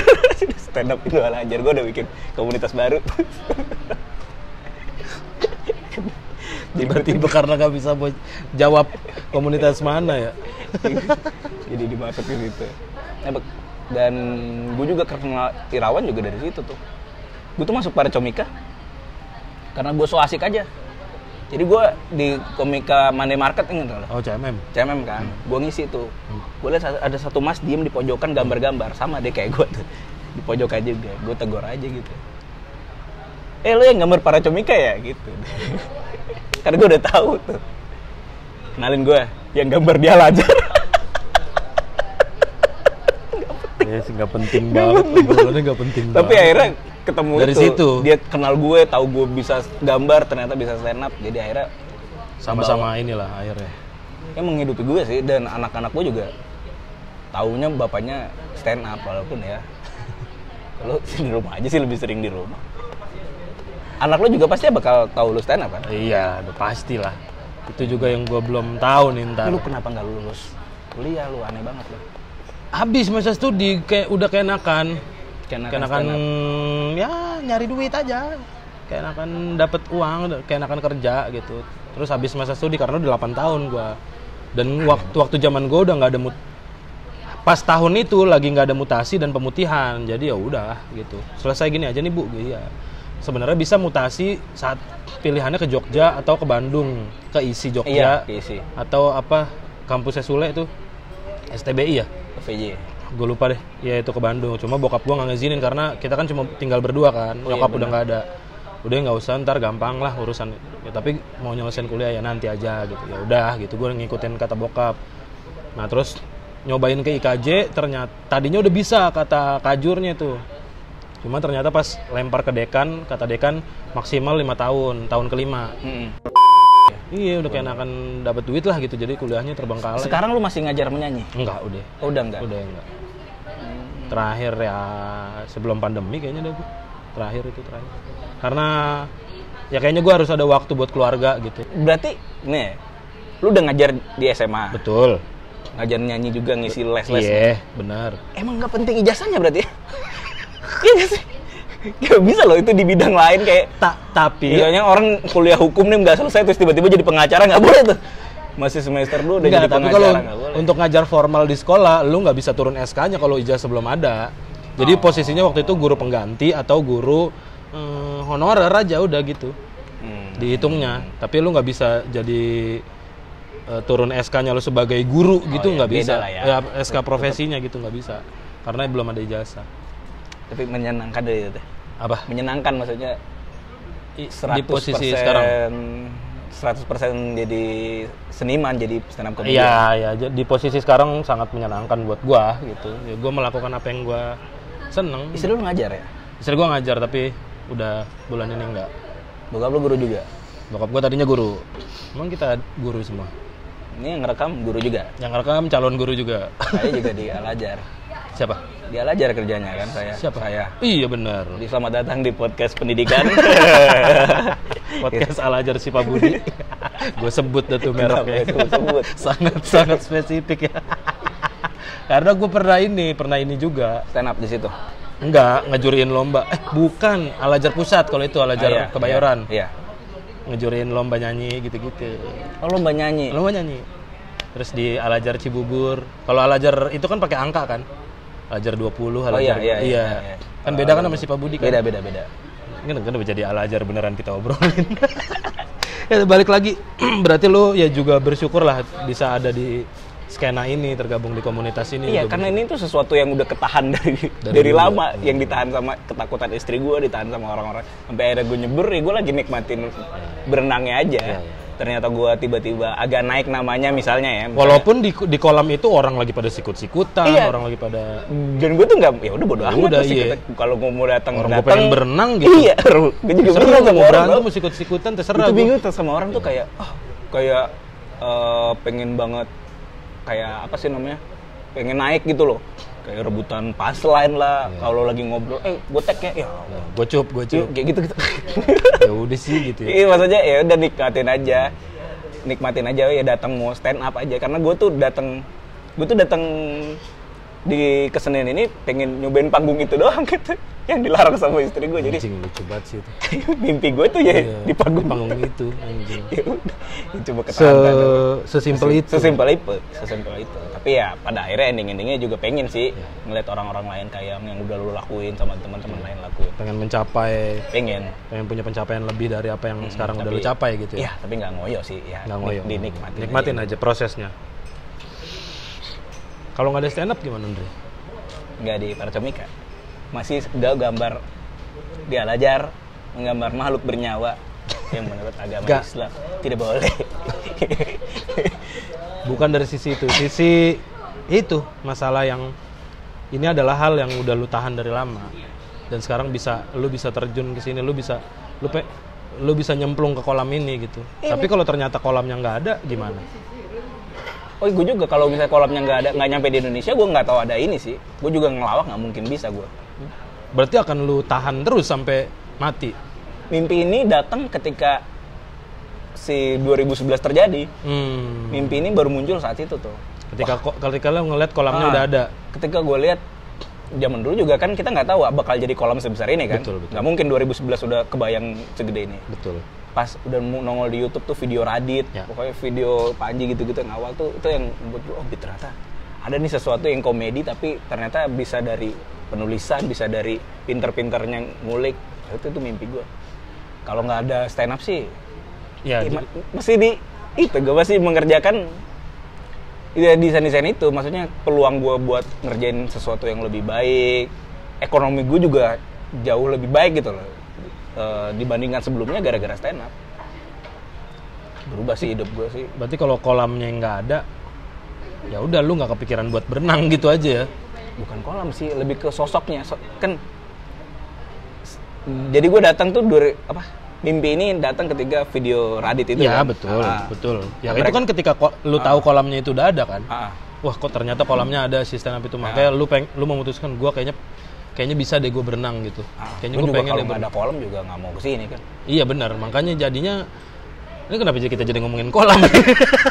Stand up itu Al Azhar, gue udah bikin komunitas baru. Tiba-tiba karena gak bisa jawab komunitas mana ya. Jadi dimasukin gitu. Dan gue juga kenal Irawan juga dari situ tuh. Gue tuh masuk para comika karena gue so asik aja. Jadi gue di komika Monday Market inget gak? Oh CMM kan, gue ngisi tuh. Gue lihat ada satu mas diem di pojokan gambar-gambar, sama deh kayak gue tuh di pojokan juga. Gue tegur aja gitu. Lo yang gambar para comika ya gitu. Karena gue udah tahu tuh. Kenalin gue, yang gambar dia aja. Ya sih nggak penting banget, obrolannya nggak penting. Tapi akhirnya ketemu dari itu. Situ dia kenal gue, tahu gue bisa gambar, ternyata bisa stand up. Jadi akhirnya sama-sama inilah akhirnya. Ya menghidupi gue sih, dan anak-anak gue juga taunya bapaknya stand up walaupun ya. Kalau di rumah aja sih, lebih sering di rumah. Anak lo juga pasti bakal tahu lu stand up kan? Iya, udah pastilah. Itu juga yang gue belum tahu nih ntar. Lu kenapa nggak lulus kuliah? Lu aneh banget lo. Habis masa studi udah keenakan Keenakan ya nyari duit aja, keenakan dapat uang, keenakan kerja gitu. Terus habis masa studi karena udah 8 tahun gua, dan waktu zaman gua udah nggak ada pas tahun itu lagi nggak ada mutasi dan pemutihan, jadi ya udah gitu, selesai gini aja nih Bu. Iya, sebenarnya bisa mutasi saat pilihannya ke Jogja atau ke Bandung, ke ISI Jogja, ISI. Atau apa kampusnya Sule itu STBI ya, VJ. Gue lupa deh, ya itu ke Bandung. Cuma bokap gue nggak ngizinin karena kita kan cuma tinggal berdua kan. Nyokap udah nggak ada. Udah nggak usah, ntar gampang lah urusan. Ya, tapi mau nyelesain kuliah ya nanti aja gitu. Ya udah gitu, gue ngikutin kata bokap. Nah terus nyobain ke IKJ, ternyata tadinya udah bisa kata kajurnya tuh. Cuma ternyata pas lempar ke dekan, kata dekan maksimal 5 tahun, tahun kelima. Iya, udah keenakan dapat duit lah gitu, jadi kuliahnya terbengkalai. Sekarang lu masih ngajar menyanyi? Enggak, udah. Oh, udah enggak? Udah enggak. Terakhir ya sebelum pandemi kayaknya deh gue. Terakhir. Karena ya kayaknya gue harus ada waktu buat keluarga gitu. Berarti nih, lu udah ngajar di SMA? Betul. Ngajar nyanyi juga, ngisi les-les? Iya, benar. Emang nggak penting ijazahnya berarti? Iya nggak sih? Gak bisa loh itu di bidang lain kayak tapi misalnya orang kuliah hukum nih nggak selesai terus tiba-tiba jadi pengacara, nggak boleh tuh. Masih semester dulu udah jadi pengacara, nggak boleh. Untuk ngajar formal di sekolah lu nggak bisa turun SK-nya kalau ijazah belum ada. Jadi posisinya waktu itu guru pengganti atau guru honorer aja udah gitu. Dihitungnya. Tapi lu nggak bisa jadi turun SK-nya lu sebagai guru gitu, nggak bisa. beda lah ya. SK profesinya gitu nggak bisa. Karena belum ada ijazah. Tapi menyenangkan dari itu. Apa? Menyenangkan maksudnya Di posisi sekarang. 100% jadi seniman, jadi stand up comedy. Iya, di posisi sekarang sangat menyenangkan buat gua gitu. Ya gua melakukan apa yang gua seneng. Istri lu ngajar ya? Istri gua ngajar tapi udah bulan ini enggak. Bokap lu guru juga? Bokap gua tadinya guru. Emang kita guru semua. Ini yang ngerekam guru juga? Yang rekam calon guru juga. Saya juga di Al-Azhar. Siapa? Di Al-Azhar kerjanya kan saya. Siapa? Saya. Iya benar. Jadi selamat datang di podcast pendidikan. Podcast Al-Azhar si Pak Budi. Gue sebut dah tuh mereknya. Sebut. Sangat spesifik ya. Karena gue pernah ini juga. Stand up di situ. Enggak, ngejuriin lomba. Bukan, Al-Azhar Pusat kalau itu Al-Azhar Kebayoran. Iya. Ngejuriin lomba nyanyi gitu-gitu. Oh, lomba nyanyi. Lomba nyanyi. Terus di Al-Azhar Cibubur. Kalau Al-Azhar itu kan pakai angka kan? Al-Azhar 20, Al-Azhar. Iya. Kan beda kan sama si Pak Budi kan? Beda. Kan udah jadi Al-Azhar beneran kita obrolin. Ya balik lagi, berarti lo ya juga bersyukur lah bisa ada di skena ini, tergabung di komunitas ini. Iya, karena ini tuh sesuatu yang udah ketahan dari lama, yang ditahan sama ketakutan istri gue, ditahan sama orang-orang. Sampai akhirnya gue nyebur, ya gue lagi nikmatin berenangnya aja. Ternyata gue tiba-tiba agak naik namanya misalnya ya. Walaupun di kolam itu orang lagi pada sikut-sikutan, orang lagi pada. Dan gue tuh nggak, ya udah bodo amat. Udah, iya. Kalau gue mau datang, orang gue pengen berenang gitu. Iya, gue juga bingung sama orang tuh mau sikut-sikutan, terserah. Itu bingung tuh sama orang tuh kayak, pengen banget, kayak apa sih namanya, pengen naik gitu loh. Kayak rebutan punchline lah, kalau lagi ngobrol, gue tag ya, gue cup, kayak gitu. Ya udah sih gitu ya. Iya, maksudnya ya udah nikmatin aja ya, datang mau stand up aja, karena gue tuh datang di kesenian ini pengen nyobain panggung itu doang gitu, yang dilarang sama istri gue. Jadi lucu banget sih itu. Mimpi gue tuh ya di panggung itu anjing. Ya udah, coba ketahuan sesimpel itu. Sesimpel itu. Tapi ya pada akhirnya endingnya juga pengen sih ngeliat orang-orang lain kayak yang udah lu lakuin sama teman-teman lain lakuin. Pengen punya pencapaian lebih dari apa yang sekarang udah lu capai gitu ya. Iya, tapi nggak ngoyo sih ya. Nggak ngoyo. Nikmatin aja prosesnya. Kalau nggak ada stand up gimana, Andre? Nggak di Paracomika. Masih udah gambar di Al-Azhar, menggambar makhluk bernyawa yang menurut agama Islam tidak boleh. Bukan dari sisi itu masalah yang ini adalah hal yang udah lu tahan dari lama dan sekarang lu bisa terjun ke sini, lu bisa nyemplung ke kolam ini gitu. Tapi kalau ternyata kolamnya nggak ada gimana? Oh, gue juga kalau misalnya kolamnya nggak nyampe di Indonesia, gue nggak tahu ada ini sih. Gue juga ngelawak nggak mungkin bisa gue. Berarti akan lu tahan terus sampai mati. Mimpi ini datang ketika si 2011 terjadi. Mimpi ini baru muncul saat itu tuh. Ketika lo ngeliat kolamnya udah ada. Ketika gue lihat, zaman dulu juga kan kita nggak tahu bakal jadi kolam sebesar ini kan. Betul. Nggak mungkin 2011 udah kebayang segede ini. Betul. Pas udah nongol di YouTube tuh video Radit, pokoknya video Panji gitu-gitu yang awal tuh, itu yang membuat gue, ternyata ada nih sesuatu yang komedi tapi ternyata bisa dari penulisan, bisa dari pinter-pinternya ngulik. Itu mimpi gue. Kalau nggak ada stand up sih, masih gue masih mengerjakan desain-desain itu. Maksudnya peluang gue buat ngerjain sesuatu yang lebih baik, ekonomi gue juga jauh lebih baik gitu loh. Dibandingkan sebelumnya gara-gara stand up. Berubah sih hidup gue sih. Berarti kalau kolamnya nggak ada, ya udah lu nggak kepikiran buat berenang gitu aja ya? Bukan kolam sih, lebih ke sosoknya. Kan jadi gue datang tuh mimpi ini datang ketika video Radit itu. Ya kan? betul. Ya itu kan ketika lu tahu kolamnya itu udah ada kan? Wah kok ternyata kolamnya ada si stand up itu. Makanya lu memutuskan gue kayaknya bisa deh gue berenang gitu. Kayaknya gue pengen deh. Kalau nggak ada kolam juga nggak mau kesini kan. Iya benar, makanya jadinya ini kenapa kita jadi ngomongin kolam?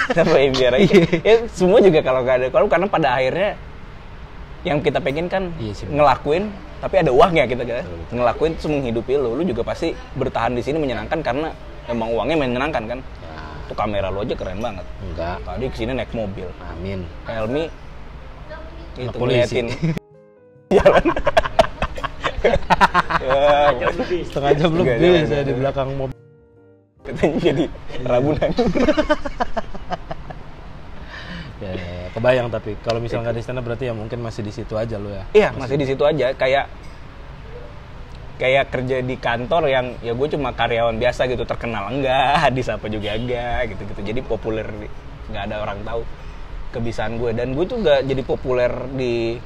Tapi biar aja. Ya, semua juga kalau nggak ada kolam, karena pada akhirnya yang kita pengen kan ngelakuin, tapi ada uangnya kita kan. Ngelakuin terus menghidupi lu juga pasti bertahan di sini menyenangkan karena emang uangnya menyenangkan kan. Tuh kamera lu aja keren banget. Enggak. Tadi kesini naik mobil. Amin. Helmi itu polisi. ngeliatin jalan. Jam lebih. Setengah jam Enggak, lebih jangan, saya di jangan. belakang mobil. Katanya jadi rabunan. Ya, kebayang tapi kalau misalnya nggak di stand up berarti ya mungkin masih di situ aja lo ya. Iya, masih di situ aja. Kayak kerja di kantor yang ya gue cuma karyawan biasa gitu, terkenal enggak, disapa juga enggak gitu-gitu. Jadi populer, nggak ada orang tahu kebiasaan gue, dan gue tuh nggak jadi populer di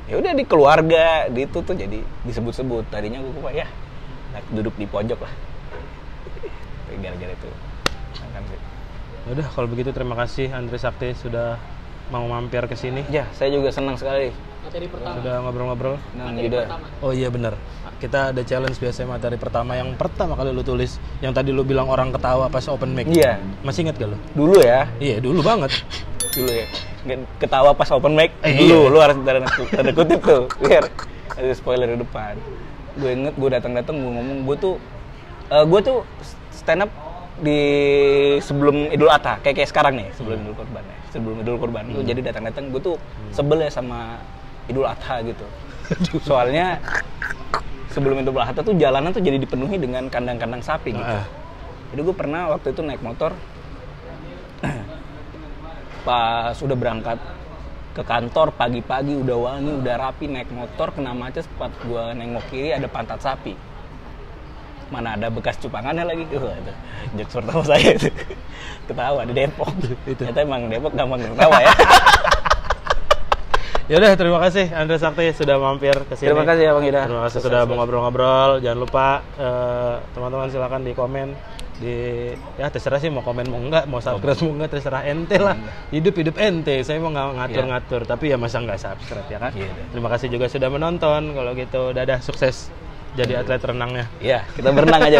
ya udah di keluarga gitu tuh, jadi disebut-sebut. Tadinya gue ya duduk di pojok lah. Gara-gara itu. Kan sih. Udah kalau begitu terima kasih Andre Sakti sudah mau mampir ke sini. Ya, saya juga senang sekali. Materi pertama. Sudah ngobrol-ngobrol. Nah, Materi Yuda. pertama. Oh iya benar. Kita ada challenge biasanya materi pertama yang pertama kali lu tulis. Yang tadi lu bilang orang ketawa pas open mic. Iya, Masih ingat gak lu? dulu ya. Iya, dulu banget. Dulu ya. Ketawa pas open mic. Iya. Dulu lu harus tanda kutip tuh. Biar ada spoiler di depan. Gue inget gue datang-datang gue ngomong gue tuh stand up di sebelum Idul Adha, kayak sekarang nih, sebelum Idul Kurban ya. Sebelum Idul Kurban tuh jadi datang-datang gue tuh sebel ya sama Idul Adha gitu. Soalnya sebelum Idul Adha tuh jalanan tuh jadi dipenuhi dengan kandang-kandang sapi gitu. Jadi gue pernah waktu itu naik motor pas udah berangkat ke kantor pagi-pagi, udah wangi, udah rapi, naik motor kena macet, pas gue nengok kiri ada pantat sapi. Mana ada bekas cupangannya lagi. Itu jokes pertama saya itu. Ketawa di Depok. Ternyata emang Depok gampang ketawa ya. Ya udah, terima kasih Andre Sakti sudah mampir ke sini. Terima kasih ya Bang Ida. Terima kasih sudah mau ngobrol-ngobrol. Jangan lupa teman-teman silakan di komen ya terserah sih mau komen mau enggak, mau subscribe mau enggak, terserah ente lah. Hidup ente. Saya mau nggak ngatur-ngatur, tapi ya masa nggak subscribe ya kan. Terima kasih juga sudah menonton. Kalau gitu dadah, sukses jadi atlet renangnya. Iya, kita berenang aja.